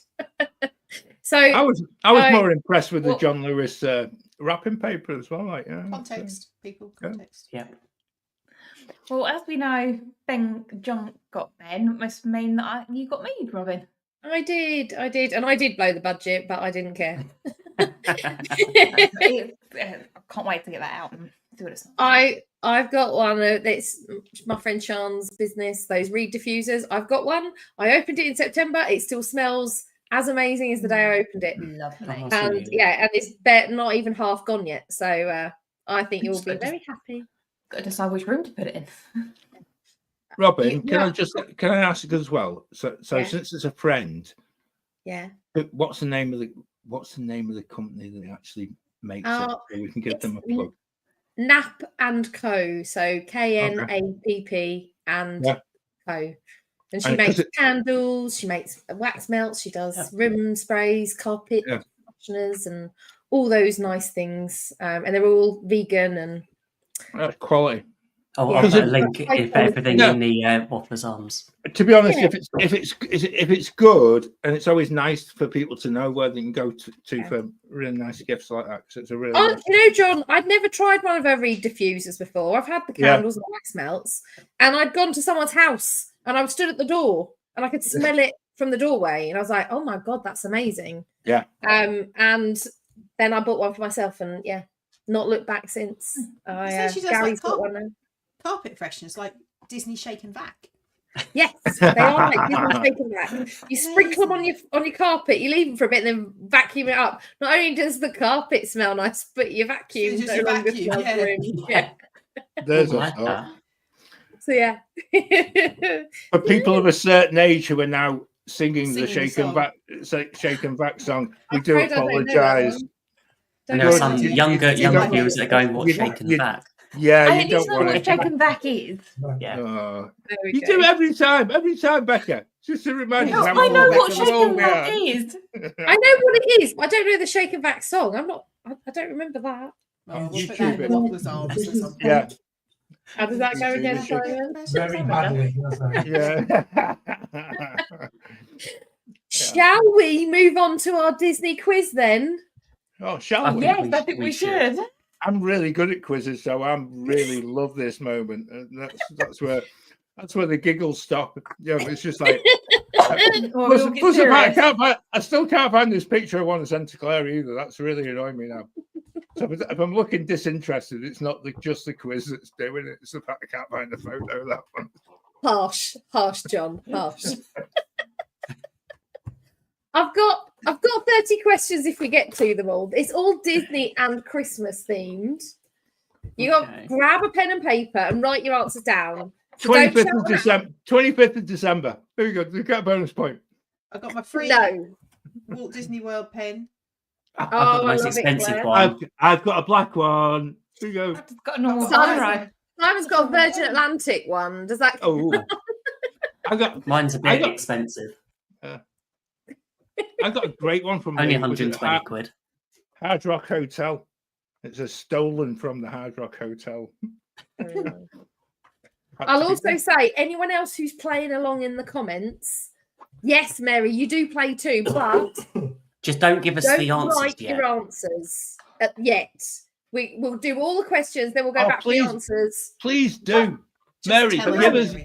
So I was I- more impressed with the well- John Lewis wrapping paper as well. Like, yeah, Context, people, Yeah. context. Yeah. Well, as we know, John got Ben. Must mean that you got me, Robin. I did, and I did blow the budget, but I didn't care. I can't wait to get that out and see what it's like. I've got one. It's my friend Sean's business. Those reed diffusers. I've got one. I opened it in September. It still smells as amazing as the day I opened it. Lovely. Oh, And sweet. yeah, and it's not even half gone yet. So I think you'll be very happy. Got to decide which room to put it in. Robin, Yeah. can I ask as well? So Yeah. since it's a friend, Yeah. what's the name of the company that actually makes it? So we can give them a it's- plug. Nap and Co. So KNAPP and Yeah. Co. And she And 'cause makes it- candles, she makes wax melts, she does Yeah. room sprays, carpet Yeah. fresheners, and all those nice things. And they're all vegan and Quality. Oh, Yeah. I'll put a link I- for everything No. in the Wafflers Arms. To be honest, Yeah. if it's good, and it's always nice for people to know where they can go to Yeah. for really nice gifts like that. Because it's a really oh, nice- you know, John, I'd never tried one of her reed diffusers before. I've had the Yeah. candles and wax melts, and I'd gone to someone's house and I was stood at the door and I could smell it from the doorway, and I was like, "Oh my god, that's amazing!" Yeah. And then I bought one for myself, and yeah, not looked back since. So she does Gary's like got one now. carpet fresheners like Disney Shake and Vac. Yes, they are like Disney Shake and Vac. You sprinkle them on your carpet, you leave them for a bit, and then vacuum it up. Not only does the carpet smell nice, but your vacuum Just no your longer vacuum, smells yeah. rooms. Yeah. There's I a like thought. that. So yeah. For people of a certain age who are now singing the Singing the Shake and Vac song, we I'm do afraid I don't know that apologise. one. And there are Don't some know. younger don't- viewers that are going, "What's you don't- shaking you- back?" Yeah, I you at least don't know want what to. shaken back is. Yeah. There we You go. do every time, Becca. Just to remind No, us. I how know old what Becca shaken we back are. is. I know what it is, but I don't know the Shake and Vac song. I don't remember that. Oh, we'll put YouTube that in the it. Wafflers Arms at some point. Yeah, How does that go You do again, the Shake- Simon? Very badly. That's right. yeah. Shall we move on to our Disney quiz then? Oh, shall we? Yes, I think we should. I'm really good at quizzes, so I really love this moment. And that's where the giggles stop. Yeah, it's just like. Plus the fact I still can't find this picture I want to send to Claire either. That's really annoying me now. So if I'm looking disinterested, it's not just the quiz that's doing it. It's the fact I can't find the photo of that one. Harsh, John, harsh. I've got 30 questions if we get to them all. It's all Disney and Christmas themed. You got to grab a pen and paper and write your answers down. 25th of December. 25th of December. There you go. You got a bonus point. I got my free Walt Disney World pen. I've got the most expensive one. I've got a black one. There you go. I've got a normal one. Simon's got a Virgin Atlantic one. Does that? Oh, mine's a bit expensive. I got a great one from only 120 quid. Hard Rock Hotel. It's a stolen from the Hard Rock Hotel. I'll also say, anyone else who's playing along in the comments, yes, Mary, you do play too, but just don't give us the answers write yet. your answers yet. We'll do all the questions, then we'll go back to the answers. Please do, Mary.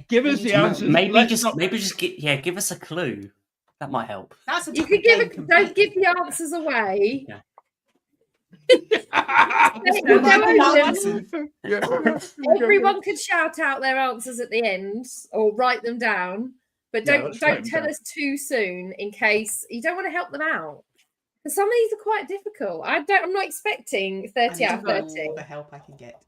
Give us the answers. Maybe just give us a clue. That might help. That's a you could don't give the answers away. Yeah. Everyone could shout out their answers at the end or write them down, but don't tell us too soon in case you don't want to help them out. Because some of these are quite difficult. I'm not expecting 30 out of 30. All the help I can get.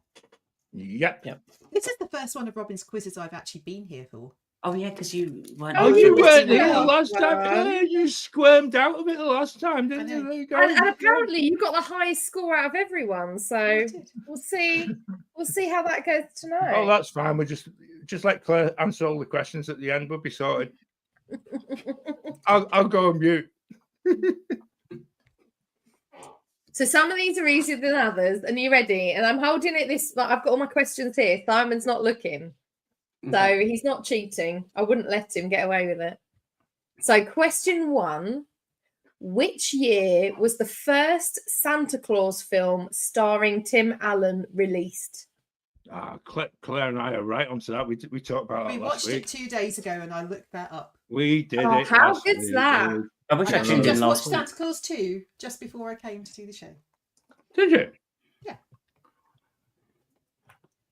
Yep. This is the first one of Robin's quizzes I've actually been here for. Oh yeah, because you weren't. Oh, you weren't here the last time. Yeah, you squirmed out of it the last time, didn't you? There you go. And apparently, you got the highest score out of everyone. So we'll see. We'll see how that goes tonight. Oh, that's fine. We just let Claire answer all the questions at the end. We'll be sorted. I'll go on mute. So some of these are easier than others. And you ready? And I'm holding it I've got all my questions here. Simon's not looking. So he's not cheating. I wouldn't let him get away with it. So question 1. Which year was the first Santa Claus film starring Tim Allen released? Claire and I are right onto that. We talked about that last week. We watched it 2 days ago and I looked that up. We did it. How good's that? I wish I tuned in last week. Santa Claus 2 just before I came to do the show. Did you? Yeah.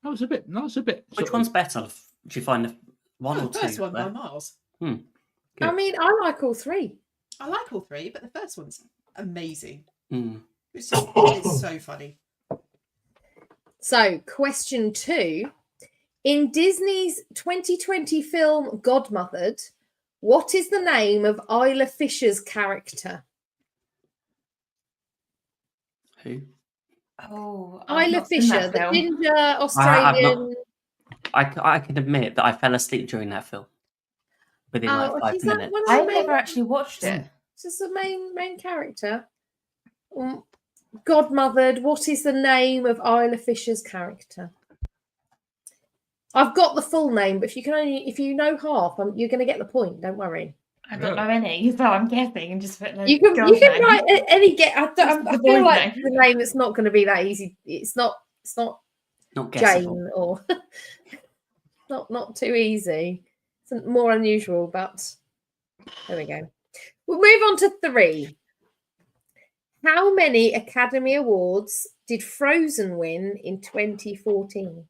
That was a bit. Which one's better? Do you find the one or the two? first one by miles. I mean, I like all three. I like all three, but the first one's amazing. It's so funny. So, question 2. In Disney's 2020 film Godmothered, what is the name of Isla Fisher's character? Who? Oh, Isla Fisher, the ginger Australian. I can admit that I fell asleep during that film within 5 minutes. I've never actually watched it. This is the main character. Godmothered. What is the name of Isla Fisher's character? I've got the full name, but if you know half, you're going to get the point. Don't worry. I don't know any, so I'm guessing and just put you can write any get. I feel like the name that's not going to be that easy. It's not Jane or not too easy. It's more unusual, but there we go. We'll move on to 3. How many Academy Awards did Frozen win in 2014?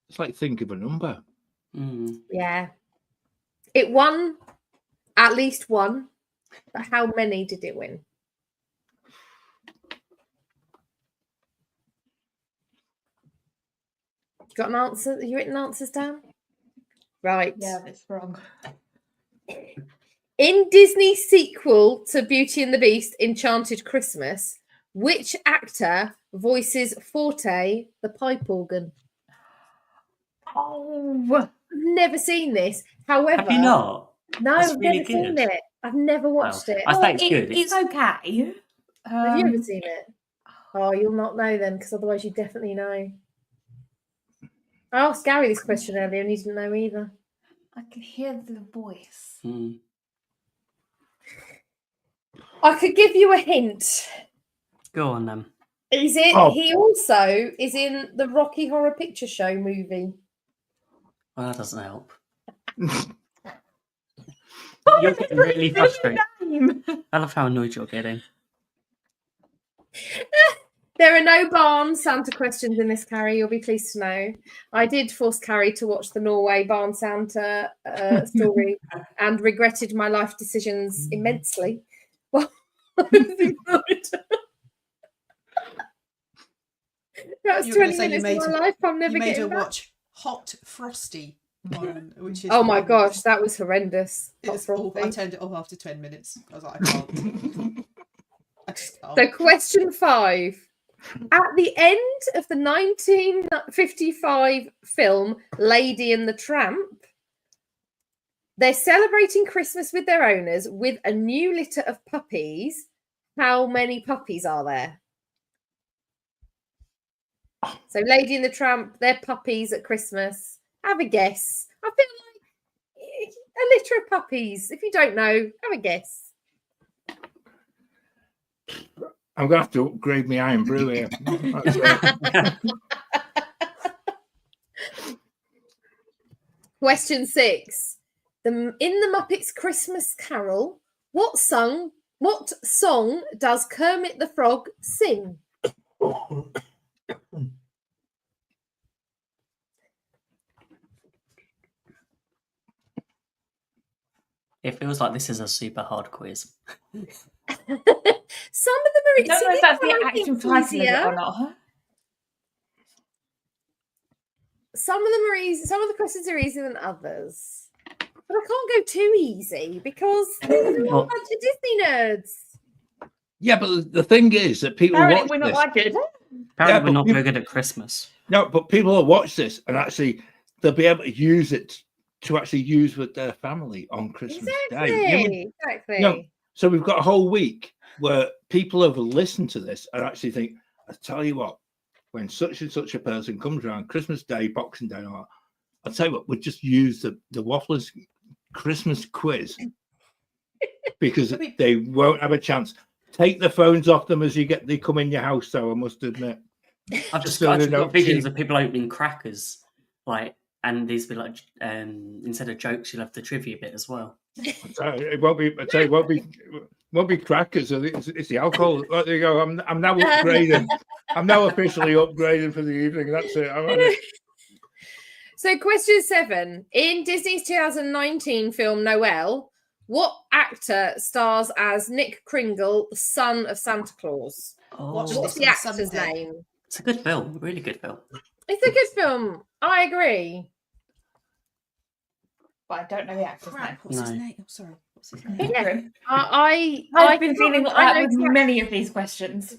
It's like think of a number. Yeah. It won at least one, but how many did it win? You got an answer? You written answers down? Right. Yeah, that's wrong. In Disney's sequel to Beauty and the Beast, Enchanted Christmas, which actor voices Forte, the pipe organ? Oh, I've never seen this. However, have you not? No, I've never seen it. I've never watched it. I think it's good. It's okay. Have you ever seen it? Oh, you'll not know then, because otherwise you definitely know. I asked Gary this question earlier and he didn't know either. I can hear the voice. Mm. I could give you a hint. Go on then. Is it? Oh. He also is in the Rocky Horror Picture Show movie. Well, that doesn't help. You're getting really frustrated. I love how annoyed you're getting. There are no barn Santa questions in this, Carrie. You'll be pleased to know. I did force Carrie to watch the Norway barn Santa story and regretted my life decisions immensely. Well, that was 20 minutes of my life. I'm never made her getting back. watch Hot Frosty one, which is Oh my gosh, that was horrendous. It's awful. I turned it off after 10 minutes. I was like, I can't. I just can't. So, question 5. At the end of the 1955 film Lady and the Tramp, they're celebrating Christmas with their owners with a new litter of puppies. How many puppies are there? So, Lady and the Tramp, they're puppies at Christmas. Have a guess. I feel like a litter of puppies. If you don't know, have a guess. I'm going to have to upgrade my iron brew here. Question 6. In the Muppets Christmas Carol, what song does Kermit the Frog sing? It feels like this is a super hard quiz. Some of them are. I don't know if that's the actual title of it or not. Some of them are easy. Some of the questions are easier than others. But I can't go too easy because they're all a bunch of Disney nerds. Yeah, but the thing is that people watch we're not this. that good. Apparently, we're not very good at Christmas. No, but people will watch this and actually they'll be able to use it to actually use with their family on Christmas Day. Exactly. No, so we've got a whole week where people have listened to this and actually think, I tell you what, when such and such a person comes around Christmas Day, Boxing Day, I'll tell you what, we'll just use the Wafflers Christmas quiz because they won't have a chance. Take the phones off them as they come in your house, though, I must admit. I've just got visions of people opening crackers, and these be like, instead of jokes, you'll have the trivia bit as well. It won't be. I tell you, it won't be crackers. It's the alcohol. There you go. I'm now upgrading. I'm now officially upgrading for the evening. That's it. I'm on it. So, question 7. In Disney's 2019 film Noel, what actor stars as Nick Kringle, the son of Santa Claus? What's the actor's name? It's a good film. Really good film. It's a good film. I agree. But I don't know the actor's name. What's his name? Oh, sorry. What's his name? Yeah. I've been feeling like that with many of these questions.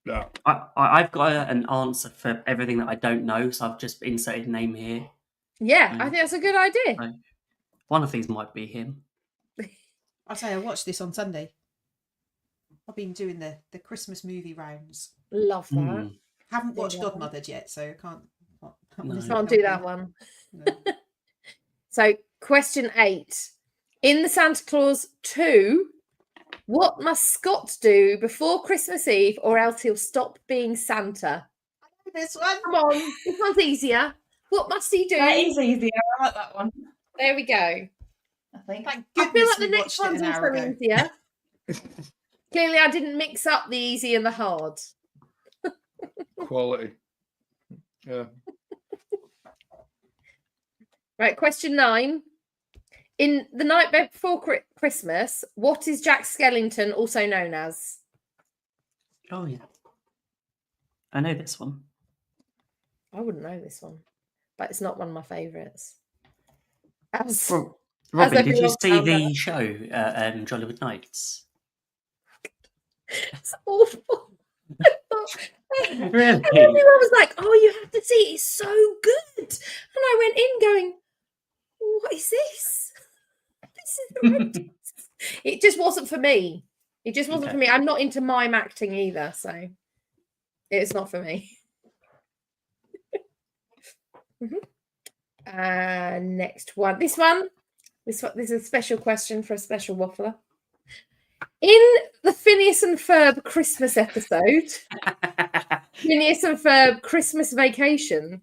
No. I've got an answer for everything that I don't know, so I've just inserted name here. Yeah, I think that's a good idea. One of these might be him. I'll say I watched this on Sunday. I've been doing the Christmas movie rounds. Love that. Haven't watched Godmothered yet, so I can't do that one. No. So, question 8. In the Santa Claus 2, what must Scott do before Christmas Eve or else he'll stop being Santa? This one. Come on, this one's easier. What must he do? That is easier. I like that one. There we go. I think. Thank I feel like goodness the next one's also easier. Clearly, I didn't mix up the easy and the hard. Quality. Yeah. Right, question 9. In The Night Before Christmas, what is Jack Skellington also known as? Oh, yeah. I know this one. I wouldn't know this one, but it's not one of my favourites. Robin, did you see the show, Jollywood Nights? It's awful. Really? Everyone was like, "Oh, you have to see it. It's so good." And I went in going, "What is this? This is horrendous." It just wasn't for me. It just wasn't for me. I'm not into mime acting either, so it's not for me. Next one. This is a special question for a special waffler. In the Phineas and Ferb Christmas episode, Phineas and Ferb Christmas Vacation,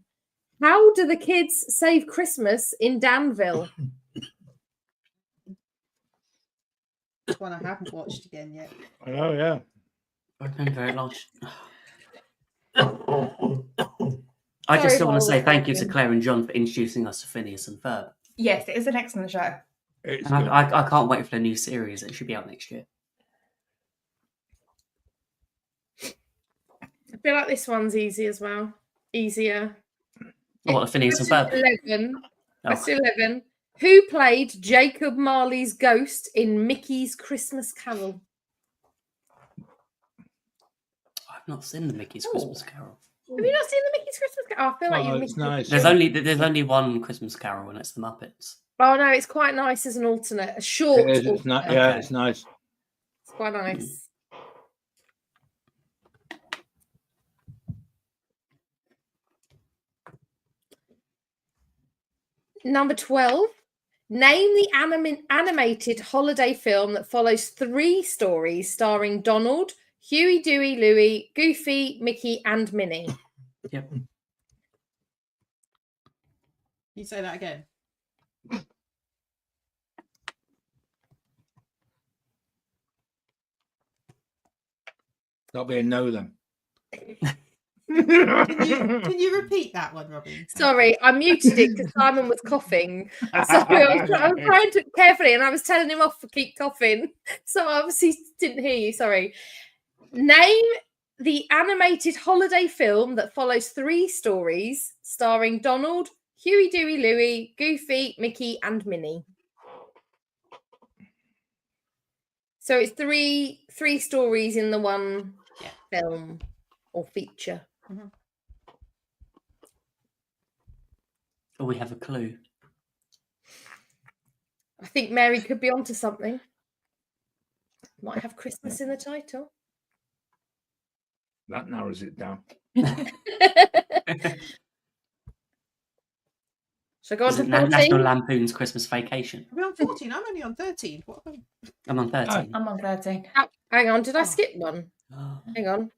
how do the kids save Christmas in Danville? It's one I haven't watched again yet. I know, yeah. I've been very lost. I just still want to say thank you to Claire and John for introducing us to Phineas and Ferb. Yes, it is an excellent show. It's And I can't wait for the new series. It should be out next year. I feel like this one's easy as well. Easier. What, the Phineas and Ferb? 11. Oh. Question 11. Who played Jacob Marley's ghost in Mickey's Christmas Carol? I've not seen the Mickey's Christmas Carol. Have you not seen the Mickey's Christmas Carol? I feel like you've it's missed nice. it. There's only one Christmas Carol, and it's the Muppets. Oh no, it's quite nice as an alternate. A short It is, it's alternate. nice. Yeah, it's nice. It's quite nice. Number 12. Name the animated holiday film that follows 3 stories starring Donald, Huey, Dewey, Louie, Goofy, Mickey, and Minnie. Yep. Can you say that again? That'll be a no then. Can you repeat that one, Robin? Sorry, I muted it because Simon was coughing. So I was trying to carefully, and I was telling him off for keep coughing. So I obviously didn't hear you. Sorry. Name the animated holiday film that follows 3 stories starring Donald, Huey, Dewey, Louie, Goofy, Mickey, and Minnie. So it's three stories in the one film or feature. Mm-hmm. Or we have a clue. I think Mary could be onto something. Might have Christmas in the title. That narrows it down. So go on Is to it 14. National Lampoon's Christmas Vacation? Are we on 14? I'm only on 13. What have I... I'm on 13. I'm on 13. Hang on, did I skip one? Hang on.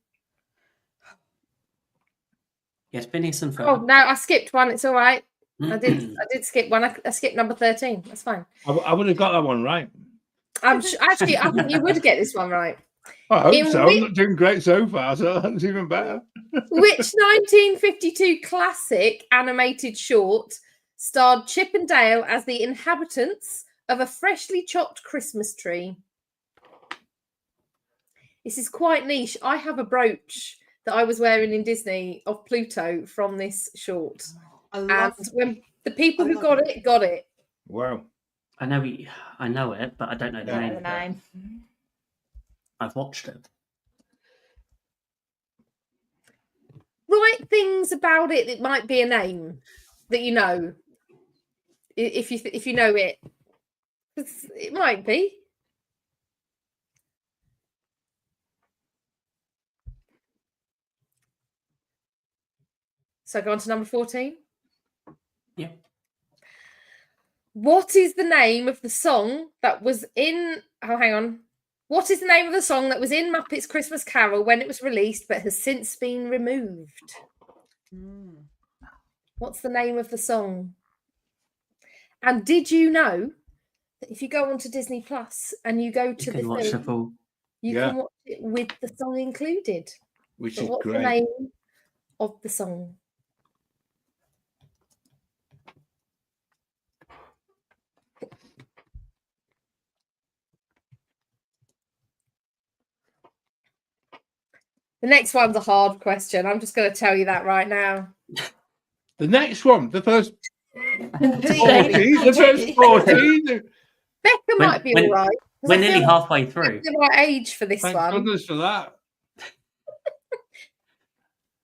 Yes, Phineas and Ferb. Oh no, I skipped one. It's all right. I did skip one. I skipped number 13. That's fine. I would have got that one right. Actually, I think you would get this one right. I hope In so. which- I'm not doing great so far, so that's even better. Which 1952 classic animated short starred Chip and Dale as the inhabitants of a freshly chopped Christmas tree? This is quite niche. I have a brooch that I was wearing in Disney of Pluto from this short. And when the people who got it. Wow. I know it, but I don't know the name. The name. I've watched it. Write things about it that might be a name that you know. If you know it. It might be. So go on to number 14. Yeah. What is the name of the song that was in... Oh, hang on. What is the name of the song that was in Muppets Christmas Carol when it was released but has since been removed? What's the name of the song? And did you know that if you go onto Disney Plus and you go to You can watch the full. you can watch it with the song included? Which But is what's great. the name of the song? The next one's a hard question. I'm just going to tell you that right now. The next one, the first 14, 14. the first 14. Becca might be all right. 'cause We're I nearly feel halfway like through. the right age for this Thank one. goodness for that.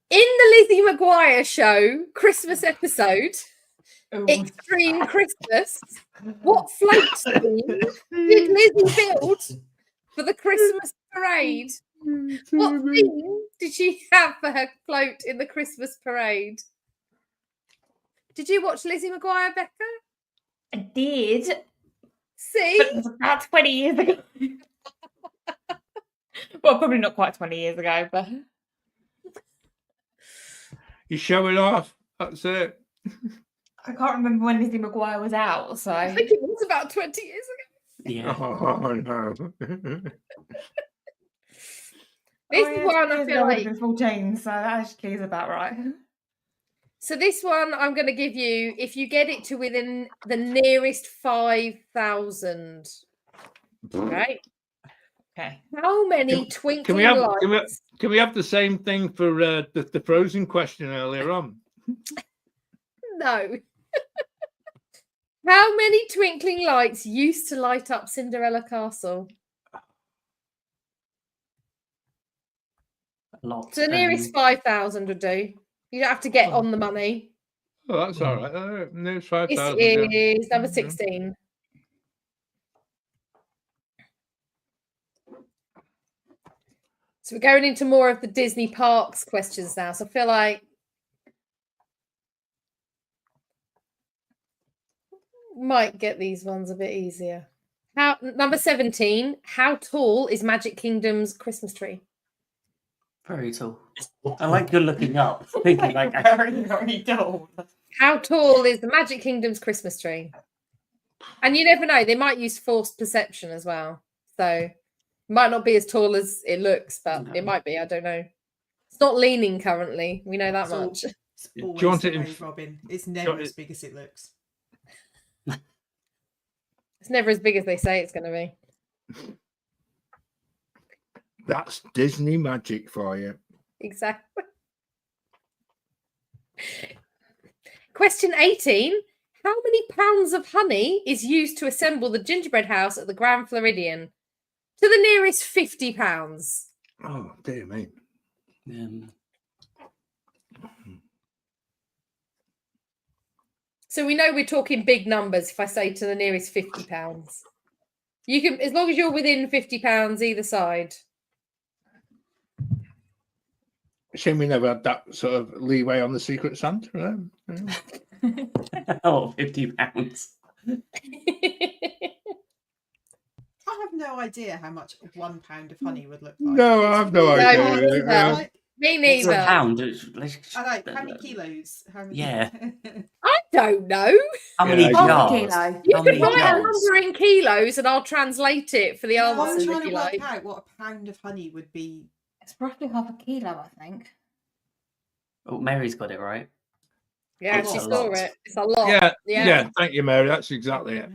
In the Lizzie McGuire show Christmas episode, Ooh. Extreme Christmas, what float scheme did Lizzie build for the Christmas parade? What theme did she have for her float in the Christmas parade? Did you watch Lizzie McGuire, Becca? I did. See? But it was about 20 years ago. Well, probably not quite 20 years ago, but You're showing off. That's it. I can't remember when Lizzie McGuire was out, so I think it was about 20 years ago. Yeah. Oh, no. This is one I feel like. been 14, so that actually is about right. So this one I'm going to give you, if you get it to within the nearest 5,000. Right? Okay. How many twinkling Can we have lights? can we have the same thing for the Frozen question earlier on? No. How many twinkling lights used to light up Cinderella Castle? A lot. So the nearest 5,000 would do. You don't have to get on the money. Oh, that's all right. There's This 5,000. is number 16. So we're going into more of the Disney parks questions now. So I feel like might get these ones a bit easier. Number 17, how tall is Magic Kingdom's Christmas tree? Very tall. I like you're looking up, thinking like Very, very tall. How tall is the Magic Kingdom's Christmas tree? And you never know, they might use forced perception as well. So it might not be as tall as it looks, but it might be. I don't know. It's not leaning currently. We know that much. It's always you want the it in- way, Robin. It's never as big as it looks. It's never as big as they say it's going to be. That's Disney magic for you. Exactly. Question 18. How many pounds of honey is used to assemble the gingerbread house at the Grand Floridian? To the nearest 50 pounds. Oh, dear me. So we know we're talking big numbers if I say to the nearest 50 pounds. You can, as long as you're within 50 pounds either side. Shame we never had that sort of leeway on the Secret Santa. Right? oh, £50. I have no idea how much £1 of honey would look like. No, I have no idea. No, me neither. It's a pound. I like how many kilos? How many? Yeah. I don't know. How many Yeah, jars? kilo. You How could many write a jars? number in kilos and I'll translate it for the I'm answers trying if to you work like. out what a pound of honey would be. It's roughly half a kilo, I think. Oh, Mary's got it right. Yeah, It's she a saw lot. it. It's a lot. Yeah. Thank you, Mary. That's exactly it.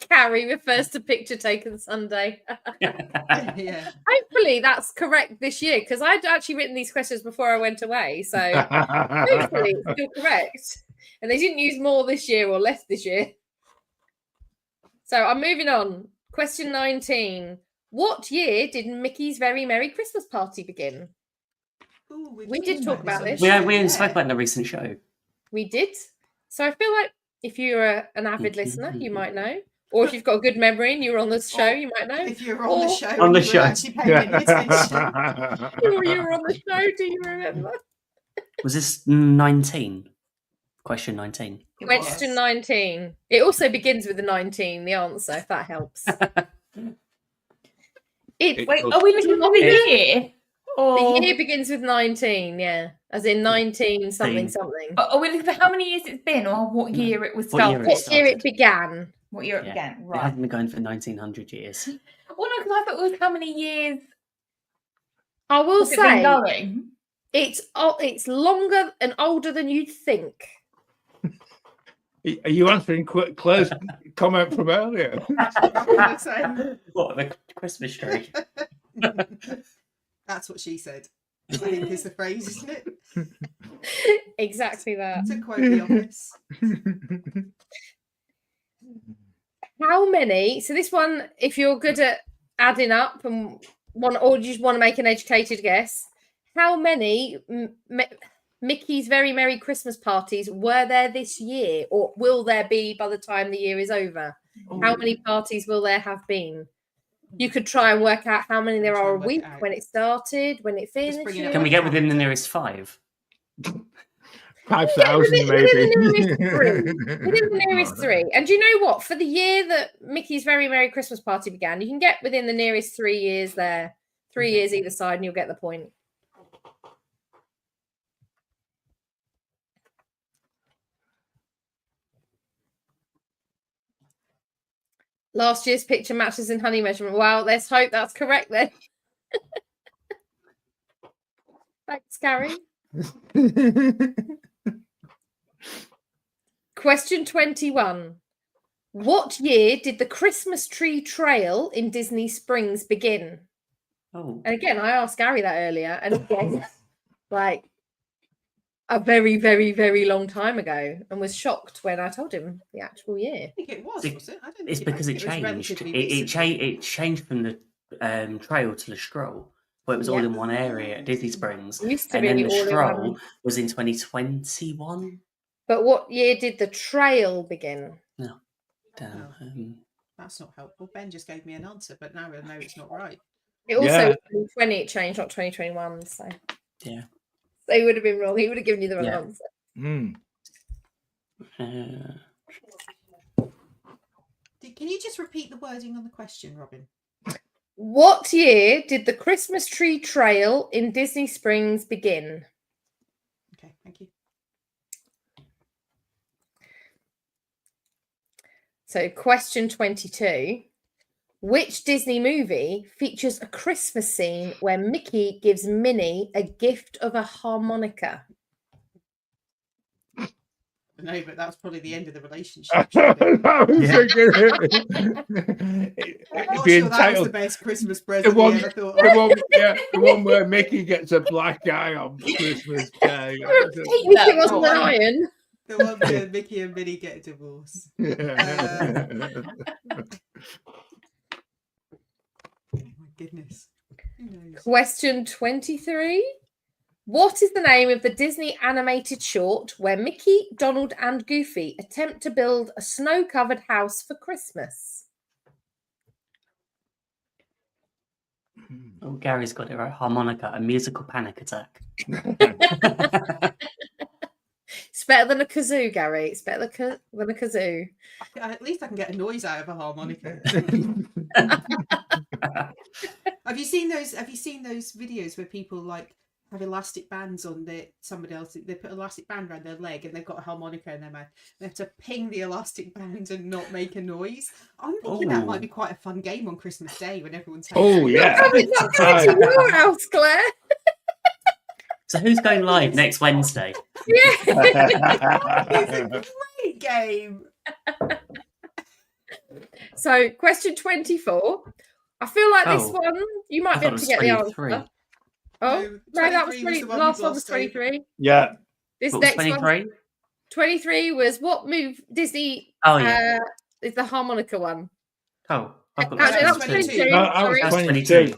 Carrie refers to picture taken Sunday. Yeah. Hopefully that's correct this year because I'd actually written these questions before I went away. So hopefully it's still correct. And they didn't use more this year or less this year. So I'm moving on. Question 19. What year did Mickey's Very Merry Christmas Party begin? Ooh, We did talk about this. We spoke about it in a recent show. We did. So I feel like if you're an avid listener, you might know. Or if you've got a good memory and you were on the show, you might know. If you're on the show, On the and you show. were actually paying attention. Or you were on the show, do you remember? Was this 19? Question 19. Question 19. It also begins with the 19, the answer, if that helps. It Wait, does. are we looking for the year? Or The year begins with 19, yeah. As in 19 something something. are we looking for how many years it's been or what year it was What year started? it What year it began? What year it Yeah. began? It Right. hasn't been going for 1900 years. Well, no, because I thought it was how many years I will has it been say going? it's longer and older than you'd think. Are you answering Claire's comment from earlier? What, the Christmas tree? That's what she said. I think is the phrase, isn't it? Exactly that. To quote The Office. How many? So this one, if you're good at adding up and or you just want to make an educated guess, how many Mickey's Very Merry Christmas parties were there this year, or will there be by the time the year is over? How many parties will there have been? You could try and work out how many there Try are a and work it week, out. when it started, when it bring it finished. up. Can we get within the nearest 5? 5,000 maybe. Within the nearest three. And do you know what? For the year that Mickey's Very Merry Christmas Party began, you can get within the nearest 3 years there. 3 years either side, and you'll get the point. Last year's picture matches in honey measurement. Well, let's hope that's correct then. Thanks, Gary. Question 21. What year did the Christmas tree trail in Disney Springs begin? Oh. And again, I asked Gary that earlier, and again, like a very, very, very long time ago, and was shocked when I told him the actual year. I think it was it? I don't It's think because I it think was changed. relatively It recent. changed from the trail to the stroll, where it was all in one area at Disney Springs. It used to And be then the all in stroll one. was in 2021. But what year did the trail begin? No, damn. That's not helpful. Ben just gave me an answer, but now I know it's not right. It also Yeah. was 2020, it changed, not 2021. So Yeah. so he would have been wrong. He would have given you the wrong Yeah. answer. Can you just repeat the wording on the question, Robin? What year did the Christmas tree trail in Disney Springs begin? Okay, thank you. So, question 22. Which Disney movie features a Christmas scene where Mickey gives Minnie a gift of a harmonica? No, but that's probably the end of the relationship. I was thinking I'm not being sure that was the titled best Christmas the present we one, ever thought the one where Mickey gets a black eye on Christmas Day. Mickey wasn't an iron. The one where Mickey and Minnie get a divorce. Oh my goodness. Who knows? Question 23. What is the name of the Disney animated short where Mickey, Donald, and Goofy attempt to build a snow-covered house for Christmas? Oh, Gary's got it right. Harmonica, a musical panic attack. It's better than a kazoo, Gary. It's better than a kazoo. At least I can get a noise out of a harmonica. Have you seen those videos where people like have elastic bands on somebody else? They put elastic band around their leg and they've got a harmonica in their mouth. They have to ping the elastic band and not make a noise. I'm thinking that might be quite a fun game on Christmas Day when everyone's Yeah. It's not coming to your house, Claire. So who's going live next Wednesday? Yeah. It's a great game. So, question 24. I feel like this Oh. one, you might I be able thought to it get was the 23. answer. Oh, no, that was 23 was 20. the one Last we one was lost over. 23. Yeah. This What was next one, 23? 23 was what move Disney? Oh, yeah. Is the harmonica one. Oh, I've got Actually, that that was was 22. 22. No, I Sorry. was That's 22.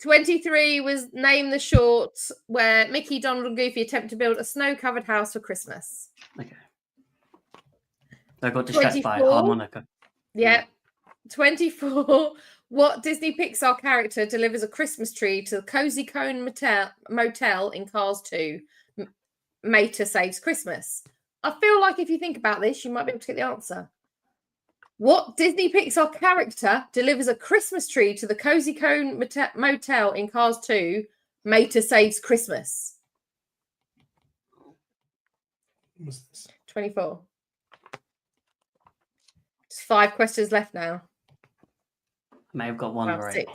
23 was name the short where Mickey, Donald, and Goofy attempt to build a snow-covered house for Christmas. Okay. I got distracted by a 24. harmonica. Yeah. 24. What Disney Pixar character delivers a Christmas tree to the Cozy Cone Motel in Cars 2? Mater Saves Christmas. I feel like if you think about this, you might be able to get the answer. What Disney Pixar character delivers a Christmas tree to the Cozy Cone Motel in Cars 2? Mater Saves Christmas. What's this? 24. Just 5 questions left now. I may have got one Well, right.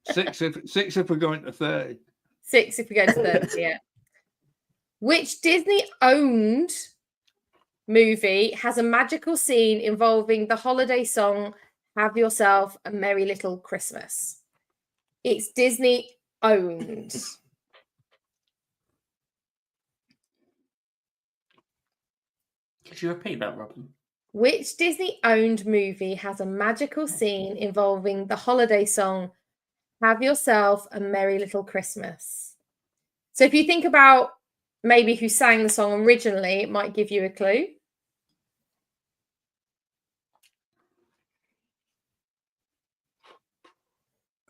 6. Six if we're going to 30. 6 if we go to 30, yeah. Which Disney-owned movie has a magical scene involving the holiday song Have Yourself a Merry Little Christmas? It's Disney-owned. Could you repeat that, Robin? Which Disney-owned movie has a magical scene involving the holiday song Have Yourself a Merry Little Christmas? So if you think about maybe who sang the song originally, it might give you a clue.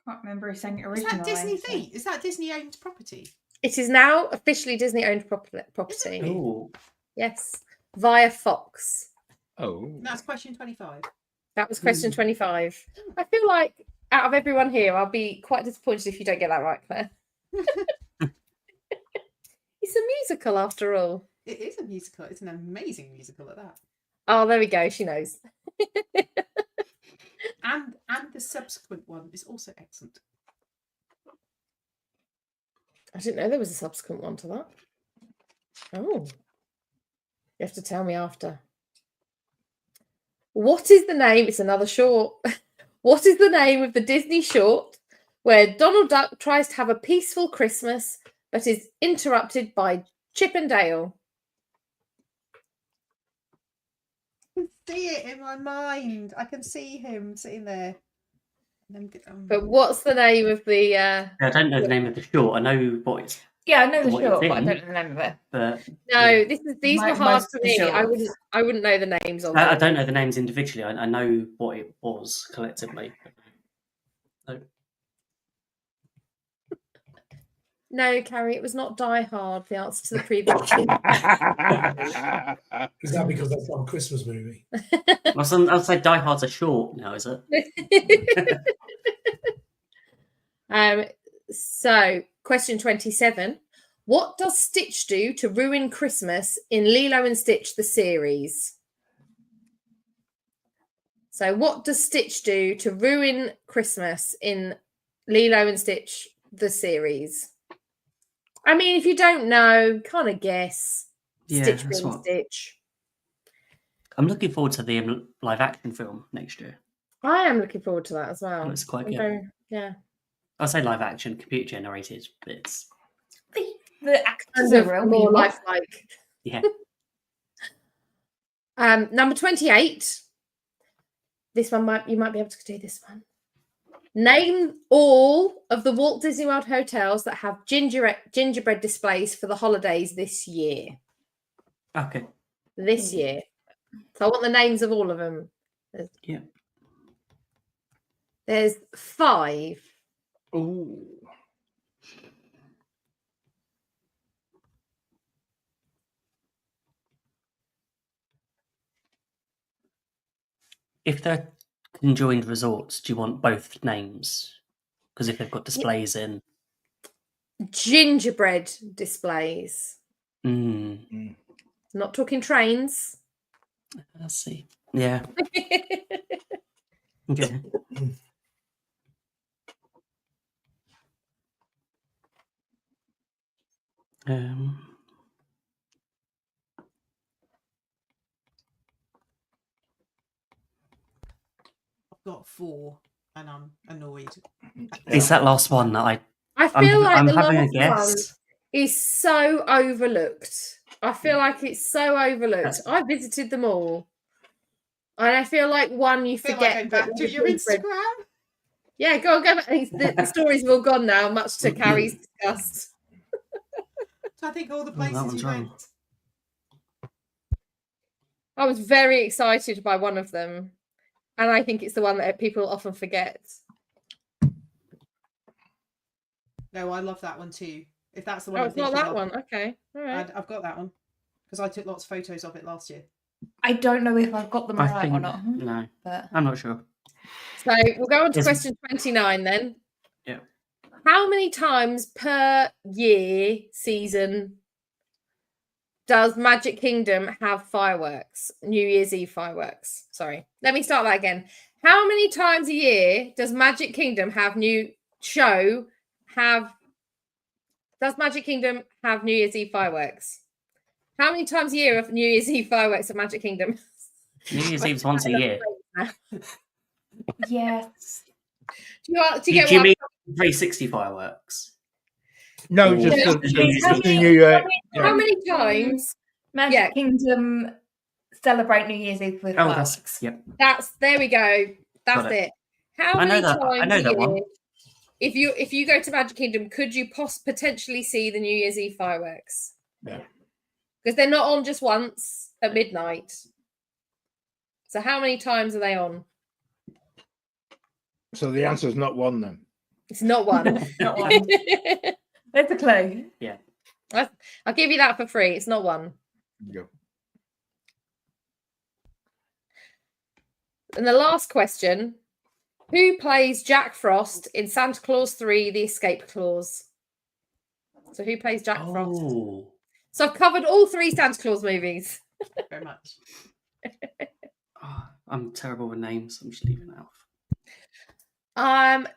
Can't remember who sang it Is originally. that Disney so- Feet? Is that Disney owned property? It is now officially Disney-owned property. Oh, Yes, via Fox. Oh. That's question 25. That was question 25. I feel like out of everyone here, I'll be quite disappointed if you don't get that right, Claire. It's a musical after all. It is a musical. It's an amazing musical at that. Oh, there we go. She knows. And the subsequent one is also excellent. I didn't know there was a subsequent one to that. Oh. You have to tell me after. What is the name? It's another short. What is the name of the Disney short where Donald Duck tries to have a peaceful Christmas but is interrupted by Chip and Dale? I can see it in my mind. I can see him sitting there. But what's the name of the... I don't know the name of the short. I know what it's. Yeah, I know the What short, it's but I in. don't know the name of it. But No, yeah. these were hard Most for of the me. shorts. I wouldn't know the names of I them. don't know the names individually. I know what it was collectively. No, Carrie, it was not Die Hard, the answer to the previous question. Is that because that's not a Christmas movie? I'll say Die Hard's a short now, is it? So, question 27. What does Stitch do to ruin Christmas in Lilo and Stitch, the series? So, what does Stitch do to ruin Christmas in Lilo and Stitch, the series? I mean, if you don't know, kind of guess. Yeah, Stitch that's being what- Stitch. I'm looking forward to the live action film next year. I am looking forward to that as well. Looks quite I'm good. yeah. I'll say live action, computer generated bits. The actors Kind are of real more people. lifelike. Yeah. Number 28. This one you might be able to do this one. Name all of the Walt Disney World hotels that have gingerbread displays for the holidays this year. Okay. This year. So I want the names of all of them. Yeah. There's 5. Ooh. If they're conjoined resorts, do you want both names? Because if they've got displays in. Gingerbread displays. Mm, Not talking trains. let's see. Yeah. Okay. I've got 4 and I'm annoyed. It's that last one that I feel like I'm the having a last one guess. is so overlooked. I feel like it's so overlooked. I visited them all. And I feel like one you I feel forget. like going that back to was your gingerbread. Instagram. Yeah, go on, go back. The stories have all gone now, much to Carrie's disgust. So I think all the that places one's you wrong. went. I was very excited by one of them. And I think it's the one that people often forget. No, I love that one too. If that's the Oh, one, it's not that one. Okay. All right. I've got that one because I took lots of photos of it last year. I don't know if I've got them I right think or not. no, But I'm not sure. So we'll go on to Is- question 29 then. Yeah. How many times per year season does Magic Kingdom have fireworks? New Year's Eve fireworks. Sorry. Let me start that again. How many times a year does Magic Kingdom have does Magic Kingdom have New Year's Eve fireworks? How many times a year of New Year's Eve fireworks at Magic Kingdom? New Year's Eve's once a year. yes, Do you Do get you what mean 360 fireworks? No, Or just Yeah. the new year. How many times? Magic Yeah. Kingdom celebrate New Year's Eve with Oh, fireworks. that's yep. There we go. That's Got it. it. How I know many that- I times know a that one. year, if you go to Magic Kingdom, could you potentially see the New Year's Eve fireworks? Yeah. Because they're not on just once at midnight. So how many times are they on? So the answer is not one then. It's not one. Not one. There's a clue. Yeah. I'll give you that for free. It's not one. Go. And the last question: who plays Jack Frost in Santa Claus 3: The Escape Clause? So who plays Jack Frost? Oh. So I've covered all 3 Santa Claus movies. Very much. Oh, I'm terrible with names. I'm just leaving that off.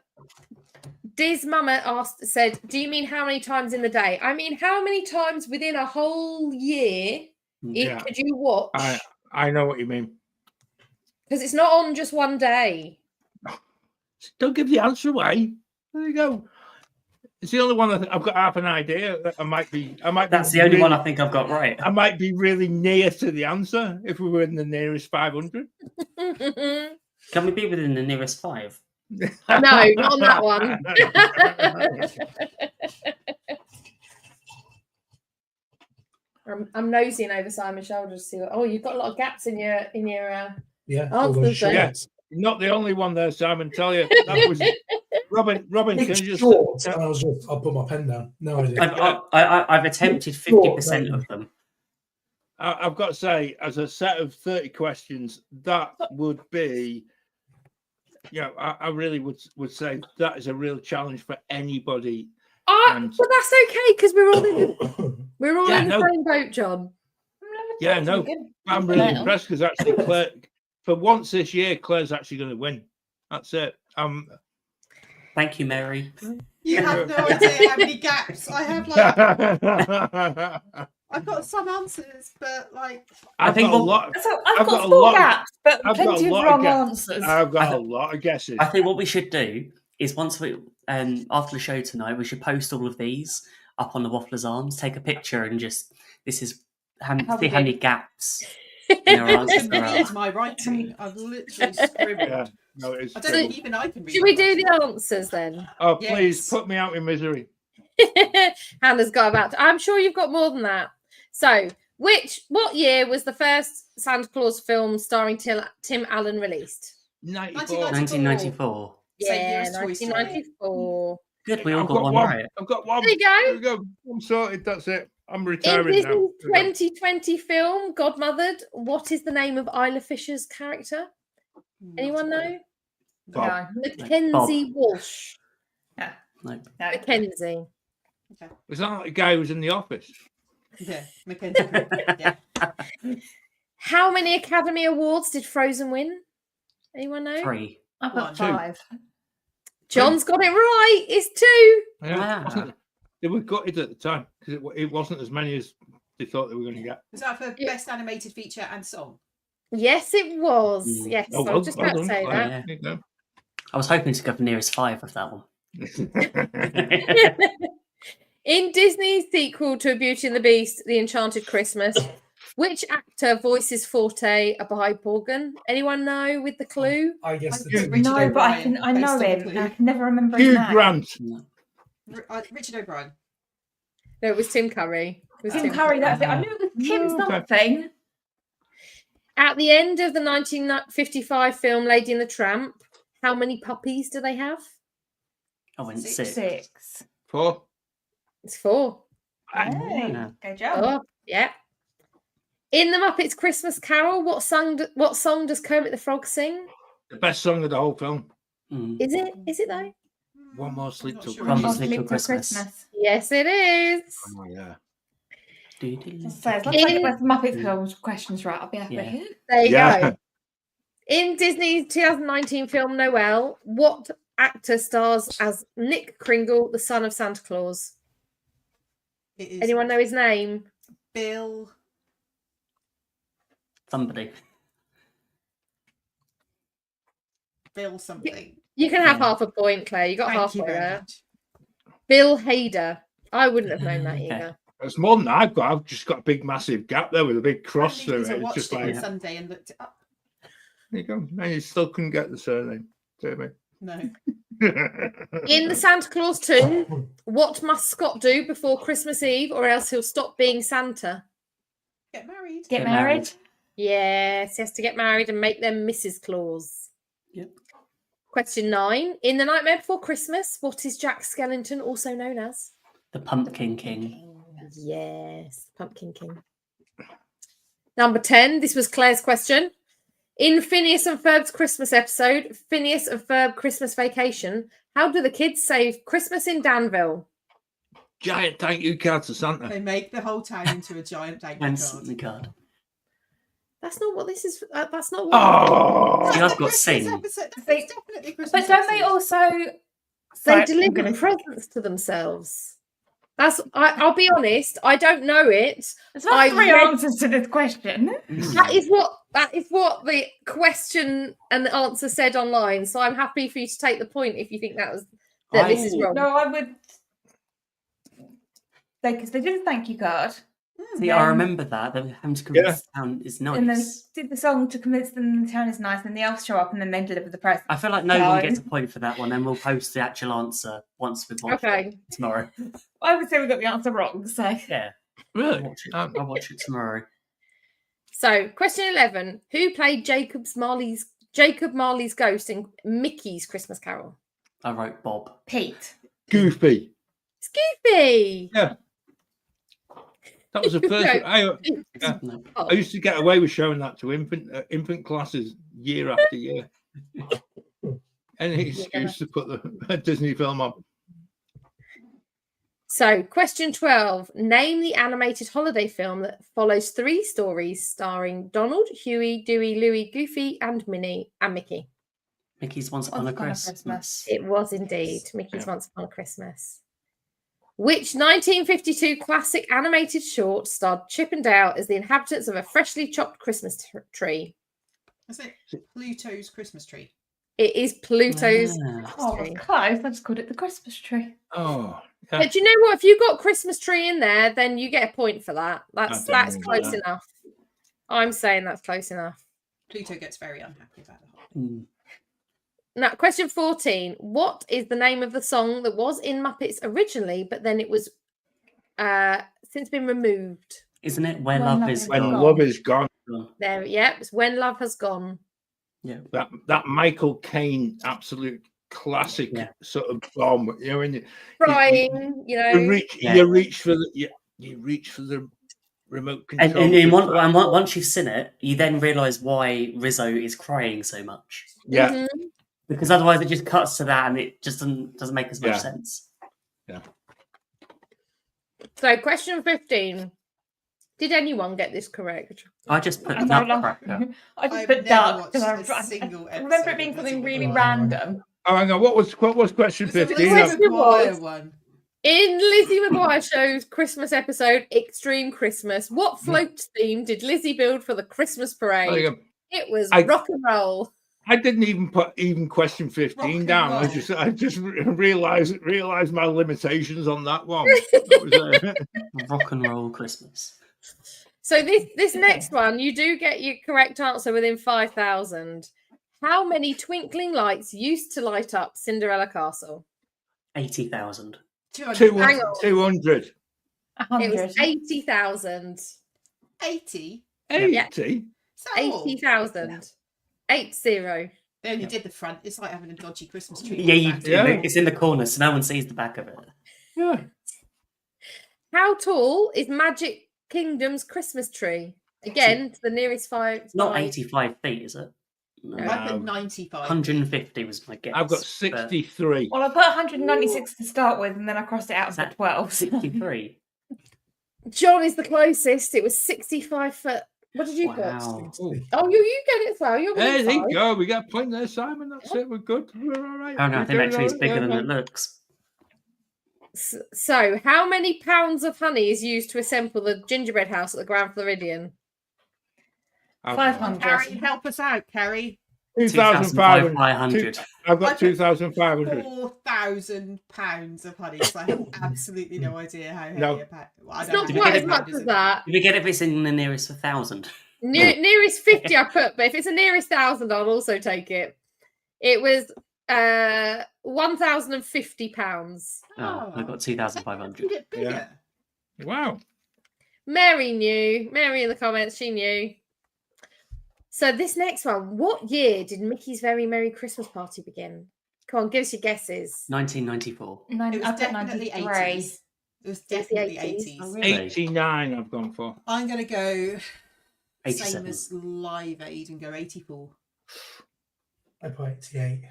Diz Mama said, do you mean how many times in the day? I mean, how many times within a whole year could you watch? I know what you mean. Because it's not on just one day. Don't give the answer away. There you go. It's the only one I've got half an idea. That I might be. That's the only one I think I've got right. I might be really near to the answer if we were in the nearest 500. Can we be within the nearest 5? No, not on that one. I'm nosing over Simon's shoulder to see what. Oh, you've got a lot of gaps in your answers there. Yeah, not the only one there, Simon. Tell you that was Robin. Can It's you just? short. I'll put my pen down. No idea. I've attempted 50% of them. I've got to say, as a set of 30 questions, that would be. Yeah, I really would say that is a real challenge for anybody. But that's okay because we're all in the same boat, John. Yeah, no, I'm really impressed because actually, Claire, for once this year, Claire's actually going to win. That's it. Thank you, Mary. You have no idea how many gaps I have. Like, I've got some answers, but like I've got a lot. I've got 4 gaps, but plenty of wrong answers. I've got a lot of guesses. I think what we should do is once we after the show tonight, we should post all of these up on the Wafflers Arms, take a picture, and just see how many gaps in our answers there are. read my writing. I've literally scribbled. Yeah, no, I don't think even I can read. Should we do the answers then? Oh, please put me out in misery. Hannah's got about. I'm sure you've got more than that. So, what year was the first Santa Claus film starring Tim Allen released? 1994. Yeah, 1994. Good, we all got one right. I've got one. There you go. There we go. I'm sorted. That's it. I'm retiring In now. Disney's 2020 film Godmothered, what is the name of Isla Fisher's character? Anyone know? No. Mackenzie Walsh. Yeah. No. Mackenzie. Okay. Was that like the guy who was in the office? Yeah, Mackenzie. Yeah. How many Academy Awards did Frozen win? Anyone know? 3. I've got 2. 5. John's got it right. It's 2. Yeah. They were gutted at the time because it wasn't as many as they thought they were going to get. Was that for best animated feature and song? Yes, it was. Yes, Oh, I was just about to say Claire. that. There you go. I was hoping to go for nearest 5 of that one. In Disney's sequel to Beauty and the Beast, The Enchanted Christmas, which actor voices Forte a Biborgan? Anyone know with the clue? I guess No, but I know him. I can never remember his Hugh name. Grant. Richard O'Brien. No, it was Tim Curry. It was Tim Curry, that's it. I knew it was Tim something. At the end of the 1955 film Lady and the Tramp, how many puppies do they have? I went 6. 6. 4. It's 4. Hey, good job. Oh, yeah. In the Muppets Christmas Carol, what song does Kermit the Frog sing? The best song of the whole film. Is it? Is it though? One More Sleep Till One More Christmas. Sleep Till Christmas. Yes, it is. Oh, yeah. So as long as I get my Muppet films questions right, I'll be happy. Yeah. There you go. In Disney's 2019 film Noel, what actor stars as Nick Kringle, the son of Santa Claus? It is Anyone know his name? Bill. Somebody. Bill something. You can have half a point, Claire. You got Thank you halfway very there. much. Bill Hader. I wouldn't have known that either. It's more than I've got. I've just got a big, massive gap there with a big cross through it. I It's watched just it like, on Sunday and looked it up. there you go. And you still couldn't get the surname. Do me. No. In the Santa Claus 2, what must Scott do before Christmas Eve or else he'll stop being Santa? Get married. Get married. Yes, he has to get married and make them Mrs. Claus. Yep. Question 9. In The Nightmare Before Christmas, what is Jack Skellington also known as? The Pumpkin King. Yes, Pumpkin King. Number 10. This was Claire's question. In Phineas and Ferb's Christmas episode, Phineas and Ferb Christmas Vacation, how do the kids say Christmas in Danville? Giant thank you card to Santa. They make the whole town into a giant thank you And card. the card. That's not what this is. That's not what. Oh, See, That's I've the got Christmas sing. episode. They- It's definitely a Christmas But don't they episode. also? They Sorry, I'm deliver gonna- presents to themselves. That's. I'll be honest. I don't know it. There's not I 3 read- answers to this question. That is what the question and the answer said online. So I'm happy for you to take the point if you think this is wrong. No, I would. Because they did a thank you card, See, I remember that. They were having to convince the town is and then nice. did the song to convince them the town is nice, and the elves show up, and then they deliver the present. I feel like no one No. gets a point for that one, and we'll post the actual answer once we've watched Okay. it tomorrow. I would say we got the answer wrong. So Yeah, really? I'll watch it tomorrow. So, question 11: who played Jacob Marley's ghost in Mickey's Christmas Carol? I wrote Bob. Pete. Goofy. Goofy. Yeah. That was the first. No. No. Oh, I used to get away with showing that to infant classes year after year. Any excuse to put the Disney film on. So, question 12: name the animated holiday film that follows 3 stories starring Donald, Huey, Dewey, Louie, Goofy, and Minnie and Mickey. Mickey's Once Upon a Christmas. Christmas. It was indeed Mickey's Once Upon a Christmas. Which 1952 classic animated short starred Chip and Dale as the inhabitants of a freshly chopped Christmas tree? Is it Pluto's Christmas tree? It is Pluto's Ah. Christmas Oh, tree. close. I just called it the Christmas tree. Oh, yeah. But do you know what? If you got Christmas tree in there, then you get a point for that. That's I don't know close that. enough. I'm saying that's close enough. Pluto gets very unhappy about the whole. Mm. Now, question 14. What is the name of the song that was in Muppets originally, but then it was since been removed? Isn't it Where When Love Love Is Is When Gone? Gone. love is gone. There, yeah, it's When Love Has Gone. Yeah. That Michael Caine absolute classic Yeah. sort of bomb. You know, when you Crying, you know. you reach for the remote control. And once you've seen it, you then realise why Rizzo is crying so much. Yeah. Mhm. Because otherwise it just cuts to that and it just doesn't make as much Yeah. sense. So, question 15. Did anyone get this correct? I just put I don't know. Nutcracker. I just I've put never dark watched because a I single remember episode it being of something Lizzie really McGuire. random. Oh, hang on. What was question It's a 15? Lizzie It was. McGuire one. In Lizzie McGuire Show's Christmas episode, Extreme Christmas, what float theme did Lizzie build for the Christmas There you parade? go. It was I- rock and roll. I didn't even put question 15 Rock and down. roll. I just realized my limitations on that one. That was, Rock and Roll Christmas. So this next one, you do get your correct answer within 5,000. How many twinkling lights used to light up Cinderella Castle? 80,000. 200. Hang on. 200. 100. It was 80,000. 80? 80? Is that all? 80,000. 80. They only did the front. It's like having a dodgy Christmas tree. Yeah, Yeah. it's in the corner, so no one sees the back of it. Yeah. How tall is Magic Kingdom's Christmas tree? Again, to the nearest five. It's not five. 85 feet, is it? No. I put 95. 150 was my guess. I've got but 63. Well, I put 196 to start with, and then I crossed it out and Is put that 12. 63. John is the closest. It was 65 foot. What did you Wow. put? Oh, you get it as well. You're There within you five. go. We got a point there, Simon. That's it. We're good. We're all right. Oh no, I We're think doing actually it's all bigger right. than it looks. So, how many pounds of honey is used to assemble the gingerbread house at the Grand Floridian? I've 500. Carrie, help us out, Carrie. 2,500. 2,500. I've got I put 2,500. 4,000 pounds of honey. So I have absolutely no idea how heavy No. a pack. Well, I It's don't not know quite how as heavy much it as is. that. If you get if it's in the nearest 1,000. Nearest 50 I put, but if it's a nearest 1,000, I'll also take it. It was 1,050 pounds. Oh, I got 2,500. You get bigger. Yeah. Wow. Mary knew. Mary in the comments, she knew. So this next one, what year did Mickey's Very Merry Christmas Party begin? Come on, give us your guesses. 1994. It was I put definitely 93. 80s. It was It's the definitely 80s. 80s. Oh, really? 89 I've gone for. I'm going to go 87. same as Live Aid and go 84. I put 88.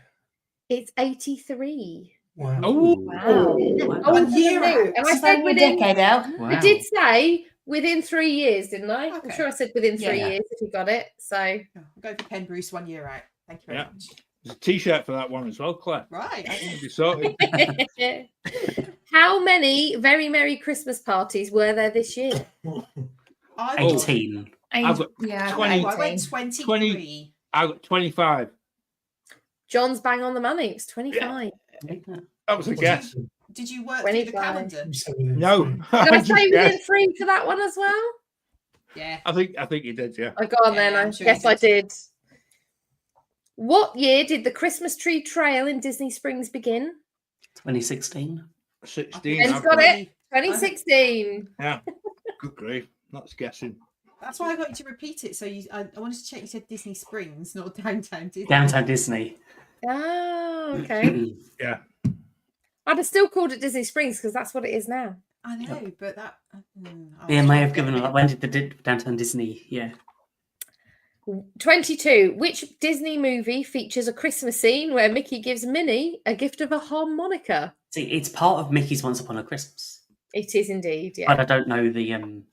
It's 83. Wow. Oh, Wow. Wow. Older than year new. out. And I It's said only a within. decade out. Wow. I did say within 3 years, didn't I? I'm Okay. sure I said within 3 Yeah. years if you got it. So Oh, I'll go for Ken Bruce 1 year out. Thank you very Yeah. much. there's a t-shirt for that one as well, Claire. Right. It'll be sorted. how many Very Merry Christmas parties were there this year? I Oh. 18. I've got Yeah, 20. I went 23. I got 25. John's bang on the money. It was 25. That was a guess. Did you work through the 25. calendar? You said within No, three. Did I I just say within guessed. 3 for that one as well? Yeah. I think you did, yeah. Oh, go on then. Yeah, I I'm sure guess you I did. did. What year did the Christmas tree trail in Disney Springs begin? 2016. 16. Ben's I've got got- it. 2016. Yeah. Good grief. That's guessing. That's why I got you to repeat it. So I wanted to check you said Disney Springs, not Downtown Disney. Downtown Disney. Oh, okay. Yeah. I'd have still called it Disney Springs because that's what it is now. I know, but that. I Yeah, was may trying have to given get a lot. When did the Downtown Disney? Yeah. 22. Which Disney movie features a Christmas scene where Mickey gives Minnie a gift of a harmonica? See, it's part of Mickey's Once Upon a Christmas. It is indeed, yeah. But I don't know the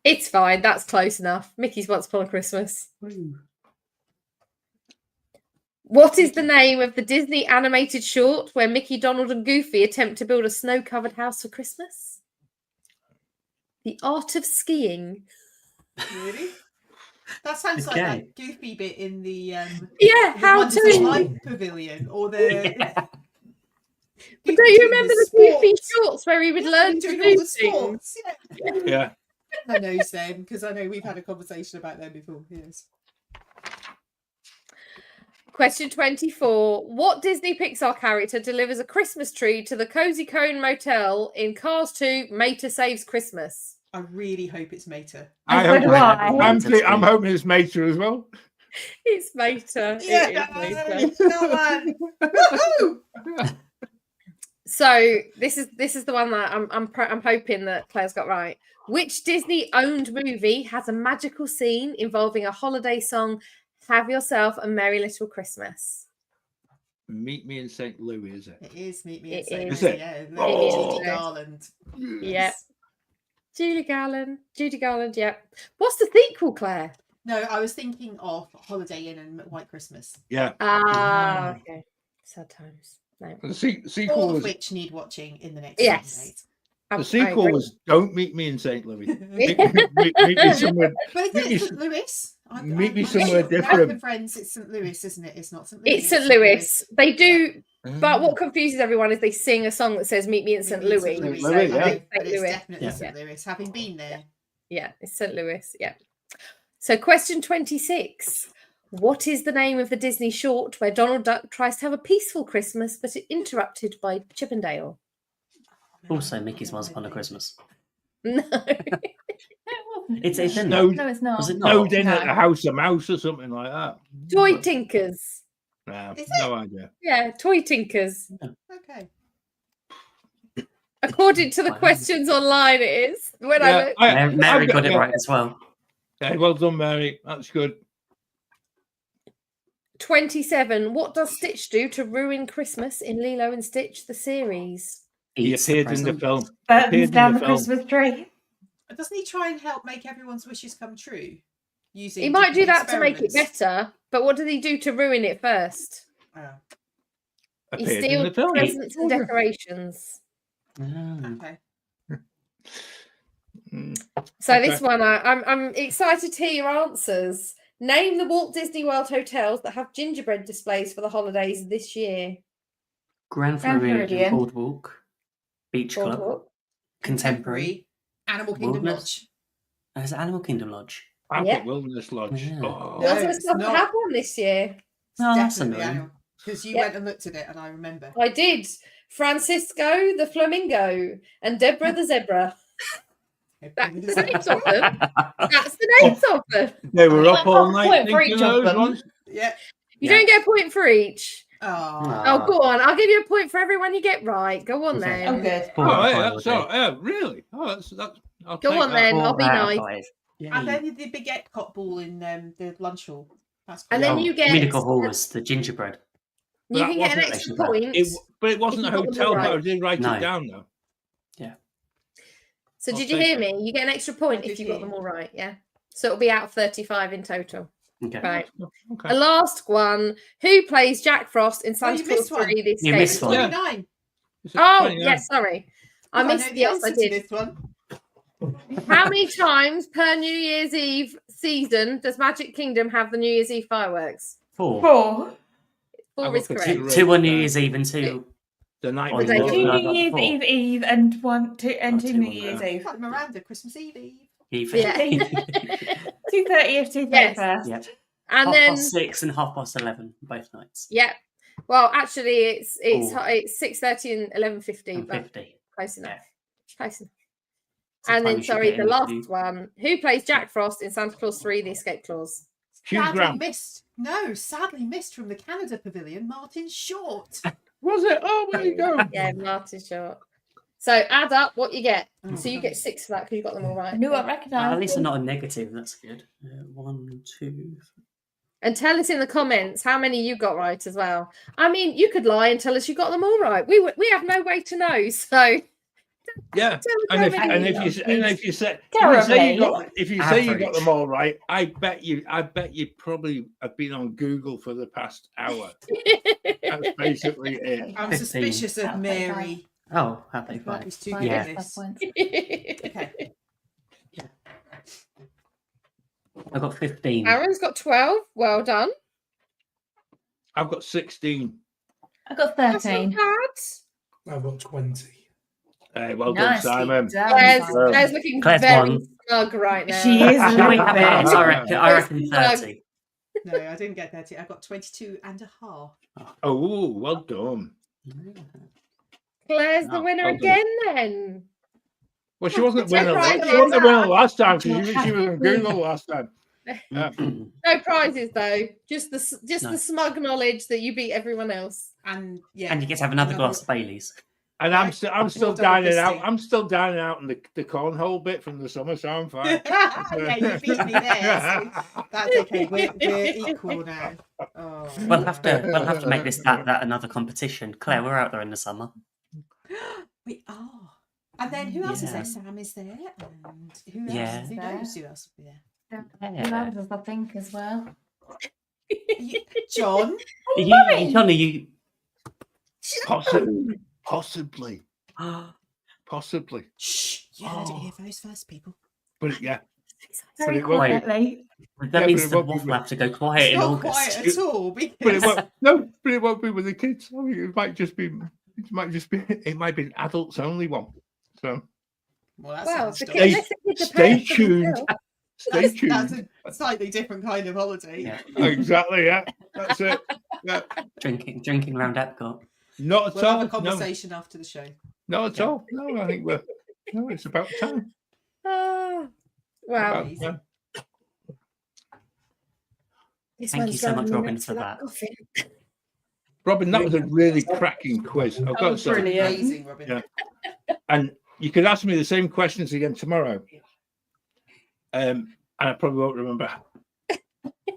It's fine. That's close enough. Mickey's Once Upon a Christmas. What is the name of the Disney animated short where Mickey, Donald, and Goofy attempt to build a snow-covered house for Christmas? The Art of Skiing. Really? That sounds like Okay. that goofy bit in the Yeah, the how Wonders of to? Life Pavilion or the. Yeah. But don't you remember the Goofy shorts where he would Yeah, learn to doing do all the things? sports? Yeah. Yeah. I know them because I know we've had a conversation about them before. Yes. Question 24. What Disney Pixar character delivers a Christmas tree to the Cozy Cone Motel in Cars 2 Mater Saves Christmas? I really hope it's Mater. I so hope do I. I'm hoping it's Mater as well. It's Mater. It is Mater. Come on. Woohoo! So this is the one that I'm hoping that Claire's got right. Which Disney-owned movie has a magical scene involving a holiday song, Have Yourself a Merry Little Christmas? Meet Me in St. Louis, is it? It is Meet Me in It St. is. Louis. Is it? Yeah, Oh. Judy Garland. Yep. Judy Garland, yep. What's the sequel, Claire? No, I was thinking of Holiday Inn and White Christmas. Yeah. Ah, okay. Sad times. No. The sequel All of was which need watching in the next Yes. the sequel was Don't Meet Me in St. Louis. 10 meet me somewhere. But Meet me it's s- St. Louis. meet me I'm somewhere sure different. American Friends, it's St. Louis, isn't it? It's not St. Louis. It's St. Louis. They do, Mm. but what confuses everyone is they sing a song that says "Meet me in St. Maybe it's Louis." St. So Louis, I yeah. think But St. it's Louis. definitely Yeah. St. Louis. Having been there. Yeah, it's St. Louis. Yeah. So, question 26. What is the name of the Disney short where Donald Duck tries to have a peaceful Christmas, but it interrupted by Chippendale? Also, Mickey's Once Upon a Christmas. No. It's in No, No, it's not. Was it no not? dinner at No. the House of Mouse or something like that. Toy Tinkers. No, Is no idea. Yeah, Toy Tinkers. Okay. According to the Wow. questions online, it is. When I Yeah, look, Mary got it right as well. Okay, well done, Mary. That's good. 27. What does Stitch do to ruin Christmas in Lilo and Stitch, the series? He Eats the appeared in the present. film. Burns Appeared in down the the film. Christmas tree. Doesn't he try and help make everyone's wishes come true? Using He might do different that to make it experiments? better, but what did he do to ruin it first? Oh, He Appeared in the steals film. presents and decorations. Ah. okay. Mm. So this Okay. one, I'm excited to hear your answers. Name the Walt Disney World hotels that have gingerbread displays for the holidays this year. Grand Grand Floridian Floridian. Boardwalk, Beach Club, Boardwalk. Contemporary. Animal Kingdom Wilderness. Lodge. Is it Animal Kingdom Lodge? I've Yeah. got Wilderness Lodge. Yeah. Oh. No, Wasn't it's supposed to not. have one this year. Oh, that's Definitely annoying. animal. Because you Yep. went and looked at it, and I remember. I did. Francisco the flamingo and Deborah the zebra. That's the names of them. That's the names of them. They were up all Point night for thinking each of those them. ones. Yeah. You Yeah. don't get a point for each. Oh, go on. I'll give you a point for everyone you get right. Go on Okay. then. Oh, good. Oh, hey, that's all. Yeah, really? Oh, that's. I'll Go take on that. then. I'll be nice. And then the baguette cot ball in the lunch hall. That's And cool. then you get Comedical Halls, the gingerbread. you But can that get an wasn't extra actually point. But it wasn't a If you got them hotel, all but I right. did write No. it down though. So I'll did you take hear it. me? You get an extra point I if did you got hear them you. all right. Yeah. So it'll be out of 35 in total. Okay. Right. Okay. The last one. Who plays Jack Frost in Santa you Claus missed one. 3: The You Escape missed Plan? one. 29. Is it Oh, 29? yes, sorry. I know missed the yes, answer I to did. this one. How many times per New Year's Eve season does Magic Kingdom have the New Year's Eve fireworks? 4. 4. I 4 will is put correct. two. 2 on New Year's Eve and 2 The night on The day before. before. no, New not Year's before. Eve and 2 2 New on Year's there. Eve. Like Miranda, Christmas Eve. Eve. Yeah. 2:30th, 2:31st. Yes. Yep. And Half then, past 6 and 11:30 both nights. yeah. Well, actually, it's Oh. 6:30 and 11:50, And but 50. close enough. Close enough. It's the And time then, you should sorry, get the in last with you. one. Who plays Jack Frost in Santa Claus 3: The Escape Clause? Hugh Sadly Grant. missed. No, sadly missed from the Canada Pavilion. Martin Short. Was it? Oh, there you go. Yeah, Martin Short. So add up what you get. Oh, So you get Christ. 6 for that because you got them all right. I knew I At recognised least them. not a negative. That's good. 1, 2. And tell us in the comments how many you got right as well. I mean, you could lie and tell us you got them all right. We have no way to know. So Yeah. tell us And how if many and if you say Terribly. if you say you got Average. them all right, I bet you probably have been on Google for the past hour. That's basically it. I'm 15. suspicious of Mary. Oh, have they That 5? was too Fine, good Yeah. at that's this. points. Okay. I got 15. Aaron's got 12. Well done. I've got 16. I got That's not 13. bad. I've got 20. Hey, well done, Nicely Simon. done, Claire's, Simon. Claire's looking Claire's very won. snug right now. She is a No, little I bit. reckon 30. No, I didn't get 30. I got 22 and a half. Oh, well done. Claire's the Oh, winner well done. again then. Well, she wasn't Take winning. right She wasn't there. winning last time because she was on Google last time. Yeah. No prizes though. Just the No. smug knowledge that you beat everyone else. And yeah. And you get to have another glass of Bailey's. And I'm still Well done, dining out. Christy. I'm still dining out in the cornhole bit from the summer, so I'm fine. Yeah, you beat me there. So that's okay. We're equal now. Oh, We'll have to make that another competition. Claire, we're out there in the summer. We are. And then who else is Yeah. there? Sam is there. And who else? Yeah. Who knows who else will be there? Yeah. Loves, I think, as well. John. Johnny, you Possibly. Shh. You heard it here first, people. But yeah, Very it won't be- quietly. that Yeah, means but it the won't be waffle with- have to go quiet It's in not August. quiet at all but it because won't. No, but it won't be with the kids. I mean, it might just be. It might be an adults only one. So well, that Well, sounds the dodgy. kids, unless the kids are stay paying for tuned. themselves. Stay That's tuned. a slightly different kind of holiday. Yeah. Exactly. Yeah, that's it. Yeah, Drinking around Epcot. not at We'll have all. a No, conversation after the show. not at all. No, I think we're. No, it's about time. Oh, wow. About time. This Thank one's you so much, driving me Robin, nuts for with that. coffee. Robin, that was a really cracking quiz. I've got to say. brilliant. Amazing, Robin. Yeah. And you could ask me the same questions again tomorrow. And I probably won't remember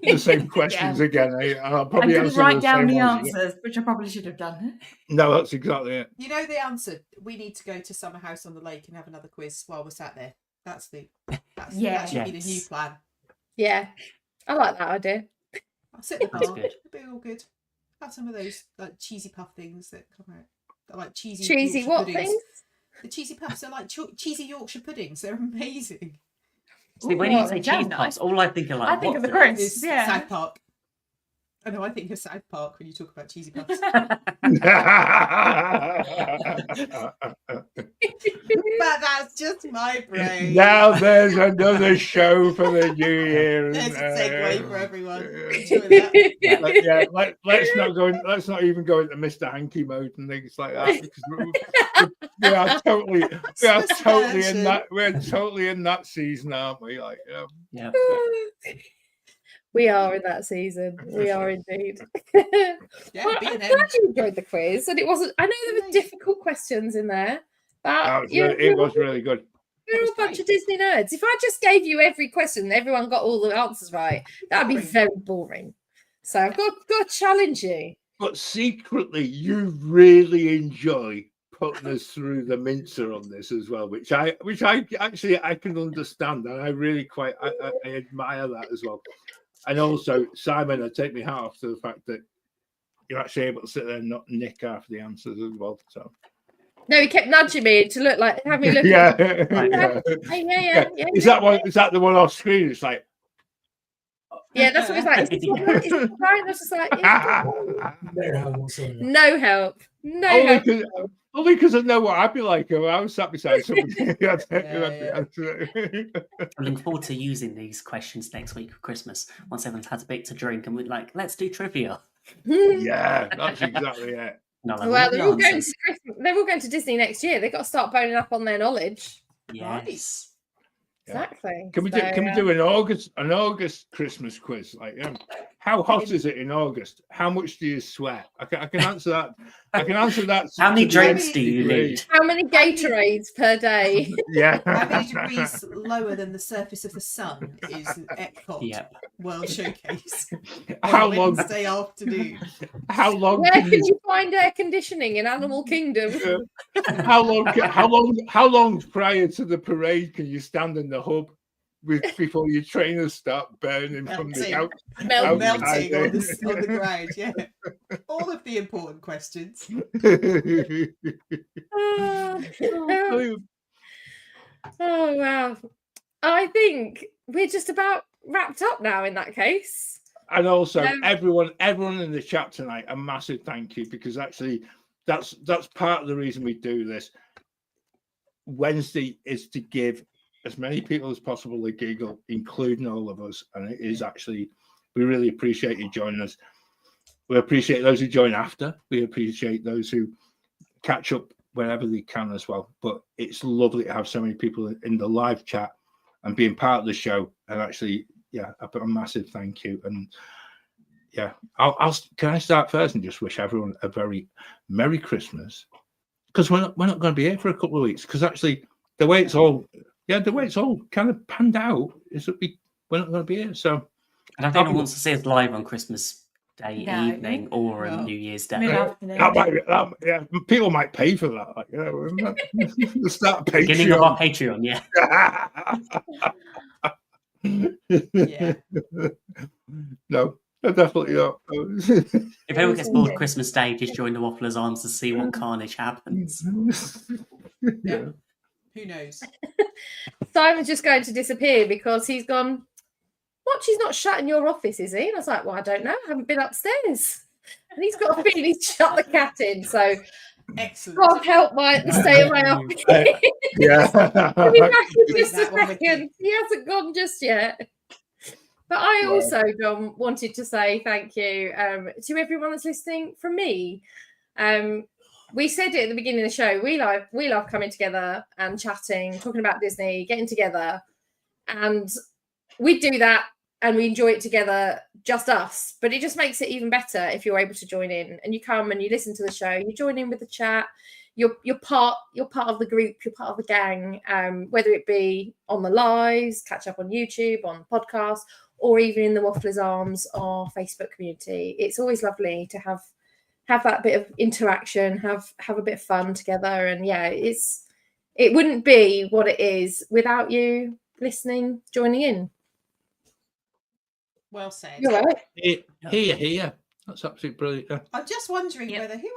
the same questions again. I'll I probably didn't answer write down same the ones again. answers, which I probably should have done. No, that's exactly it. You know the answer. We need to go to Summer House on the Lake and have another quiz while we're sat there. That should be the new Yes. plan. Yeah, I like that idea. I'll sit in the That's park. good. It'll be all good. Have some of those like cheesy puff things that come out. They're like cheesy Cheesy Yorkshire what puddings. things? The cheesy puffs are like cheesy Yorkshire puddings. They're amazing. See, when you What? say Jam cheese night. puffs, all I think of like I think of the Wafflers. crisps. It's Yeah. South Park. I know. I think of South Park when you talk about cheesy puffs. But that's just my brain. Now there's another show for the new year. There's a segue for everyone. Let's not even go into Mr. Hanky mode and things like that because we are totally in that season, aren't we? Like, Yeah. We are in that season. We are indeed. Yeah, Well, I'm glad you enjoyed the quiz, and it wasn't. I know there were difficult questions in there, but it was really good. We're all a bunch of Disney nerds. If I just gave you every question and everyone got all the answers right, that'd be very boring. So I've got to challenge you. But secretly, you really enjoy putting us through the mincer on this as well, which I actually I can understand, and I really I admire that as well. And also, Simon, I take my hat off to the fact that you're actually able to sit there and not nick half the answers as well. So. No, he kept nudging me to have me look. Yeah. Is that the one off screen? It's like. Yeah, that's what he's like. Is this right? I was just like, yeah. No help. Only because I know what I'd be like if I was sat beside somebody. I'm looking forward to using these questions next week for Christmas. Once everyone's had a bit to drink, and we're like, let's do trivia. Yeah, that's exactly it. Well, they're all going to Disney next year. They've got to start boning up on their knowledge. Yes. Exactly. Can we do an August Christmas quiz? Like, how hot is it in August? How much do you sweat? I can answer that. I can answer that. How many drinks do you need? How many Gatorades per day? Yeah. How many degrees lower than the surface of the sun is an Epcot World Showcase? How long? Wednesday afternoon. How long? Where can you find air conditioning in Animal Kingdom? How long prior to the parade can you stand in the hub before your trainers start burning from the melting on the ground? Yeah, all of the important questions. Oh wow! I think we're just about wrapped up now. In that case, and also everyone in the chat tonight, a massive thank you, because actually that's part of the reason we do this. Wednesday is to give as many people as possible a giggle, including all of us. And it is actually, we really appreciate you joining us. We appreciate those who join after. We appreciate those who catch up whenever they can as well. But it's lovely to have so many people in the live chat and being part of the show. And actually, a massive thank you. And can I start first and just wish everyone a very Merry Christmas? Because we're not going to be here for a couple of weeks. Because actually, the way it's all kind of panned out is that we're not going to be here. So I don't think anyone wants to see us live on Christmas Day evening or on New Year's Day. People might pay for that. Start Patreon. Beginning of our Patreon, No, definitely not. If anyone gets bored Christmas Day, just join the Wafflers Arms to see what carnage happens. Yeah. Who knows? Simon's just going to disappear because he's gone. What? She's not shut in your office, is he? And I was like, well, I don't know. I haven't been upstairs. And he's got a feeling he's shut the cat in. So excellent. God help the stay of my office. He'll be back in just a second. He hasn't gone just yet. But I also, John, wanted to say thank you to everyone that's listening from me. We said it at the beginning of the show. We love coming together and chatting, talking about Disney, getting together. And we do that and we enjoy it together, just us. But it just makes it even better if you're able to join in and you come and you listen to the show, you join in with the chat. You're part of the group, you're part of the gang, whether it be on the lives, catch up on YouTube, on podcasts, or even in the Wafflers Arms or Facebook community. It's always lovely to have that bit of interaction, have a bit of fun together. And it wouldn't be what it is without you listening, joining in. Well said. You're right. Here. That's absolutely brilliant. I'm just wondering whether who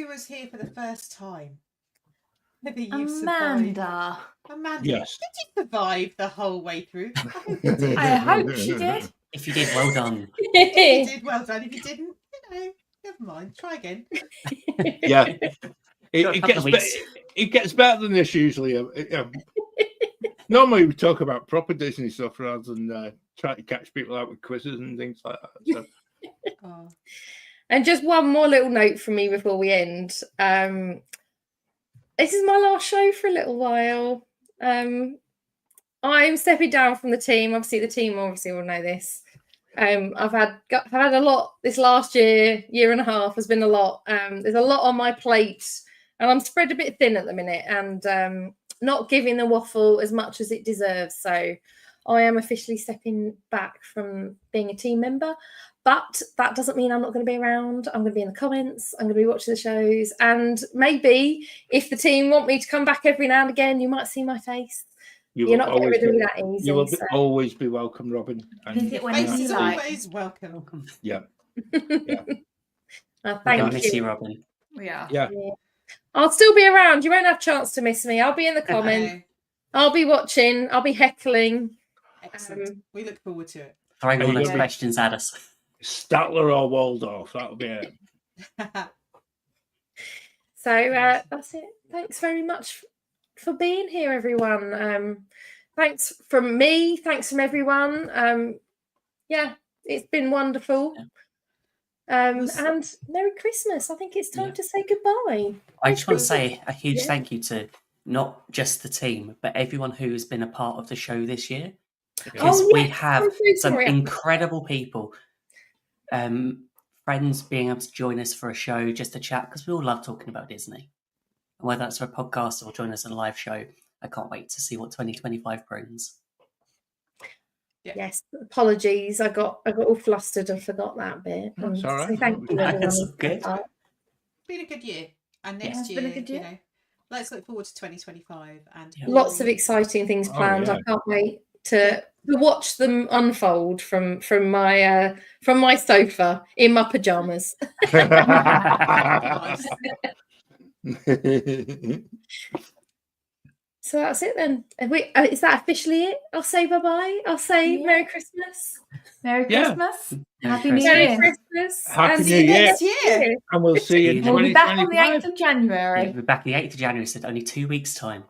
was here for the first time? Maybe you Amanda. Amanda. Yes. Did you survive the whole way through? I hope she did. If you did, well done. If you did, well done. If you didn't, never mind. Try again. Yeah. It gets better than this usually. Normally we talk about proper Disney stuff rather than trying to catch people out with quizzes and things like that. So. And just one more little note from me before we end. This is my last show for a little while. I'm stepping down from the team. Obviously, the team will know this. I've had a lot this last year and a half has been a lot. There's a lot on my plate, and I'm spread a bit thin at the minute, and not giving the waffle as much as it deserves. So I am officially stepping back from being a team member. But that doesn't mean I'm not going to be around. I'm going to be in the comments. I'm going to be watching the shows. And maybe if the team want me to come back every now and again, you might see my face. You're not getting rid of me that easy. You will always be welcome, Robin. Visit when Face you is like. always welcome. Yeah. Thank miss you, Robin. Yeah. I'll still be around. You won't have a chance to miss me. I'll be in the comments. Okay. I'll be watching. I'll be heckling. Excellent. We look forward to it. Throwing all you those go. questions at us. Statler or Waldorf, that'll be it. So that's it. Thanks very much for being here, everyone. Thanks from me. Thanks from everyone. Yeah, it's been wonderful. And Merry Christmas. I think it's time to say goodbye. I just want to say a huge thank you to not just the team, but everyone who has been a part of the show this year. Because we have some incredible people, friends being able to join us for a show, just to chat, because we all love talking about Disney. Whether that's for a podcast or join us on a live show, I can't wait to see what 2025 brings. Yes, apologies. I got all flustered and forgot that bit. That's all right. So thank you, everyone. That's good. It's been a good year. And next It's year, been a good year. you know, let's look forward to 2025. And Lots of exciting things planned. I can't wait to watch them unfold from my sofa in my pajamas. So that's it then. Is that officially it? I'll say bye-bye. I'll say Merry Christmas. Merry Christmas. Happy New Merry Year. Christmas. Happy And New see you Year. next year. And we'll see you in We'll be back on the 2025. 8th of January. We'll be back the 8th of January, so only 2 weeks' time.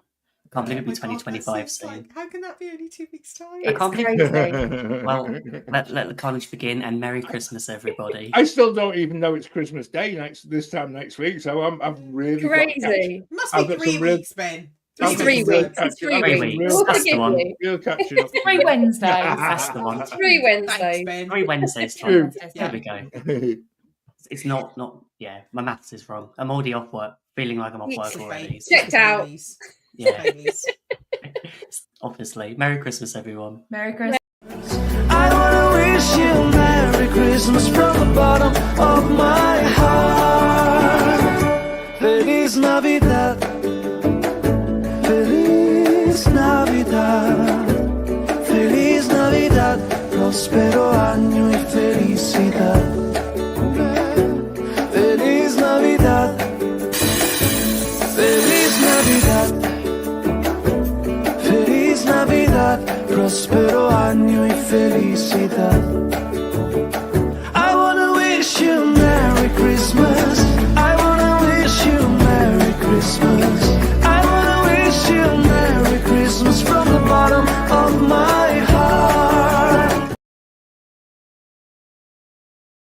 I can't believe it'll be 2025 soon. How can that be only 2 weeks' time? I can't believe crazy. Well, let the carnage begin, and Merry Christmas, everybody. I still don't even know it's Christmas Day this time next week, so I'm really Crazy. Must I've be got 3 some real- weeks, Ben. It's 3 weeks. It's 3 3 weeks. weeks. We'll That's the forgive one. you. You'll catch it up. 3 Wednesdays. That's the one. 3 Thanks, Wednesdays. Ben. 3 Wednesdays. True. There we go. It's not. Yeah, my maths is wrong. I'm already off work, feeling like I'm off work It's already. Baileys. Checked out. Baileys. Yeah, Baileys. obviously. Merry Christmas, everyone. Merry Christmas. I wanna wish you Merry Christmas from the bottom of my heart. Feliz Navidad, Feliz Navidad, Feliz Navidad, próspero año y felicidad. Feliz Navidad, Feliz Navidad. Feliz Navidad, próspero año y felicidad. I wanna wish you Merry Christmas. I wanna wish you Merry Christmas.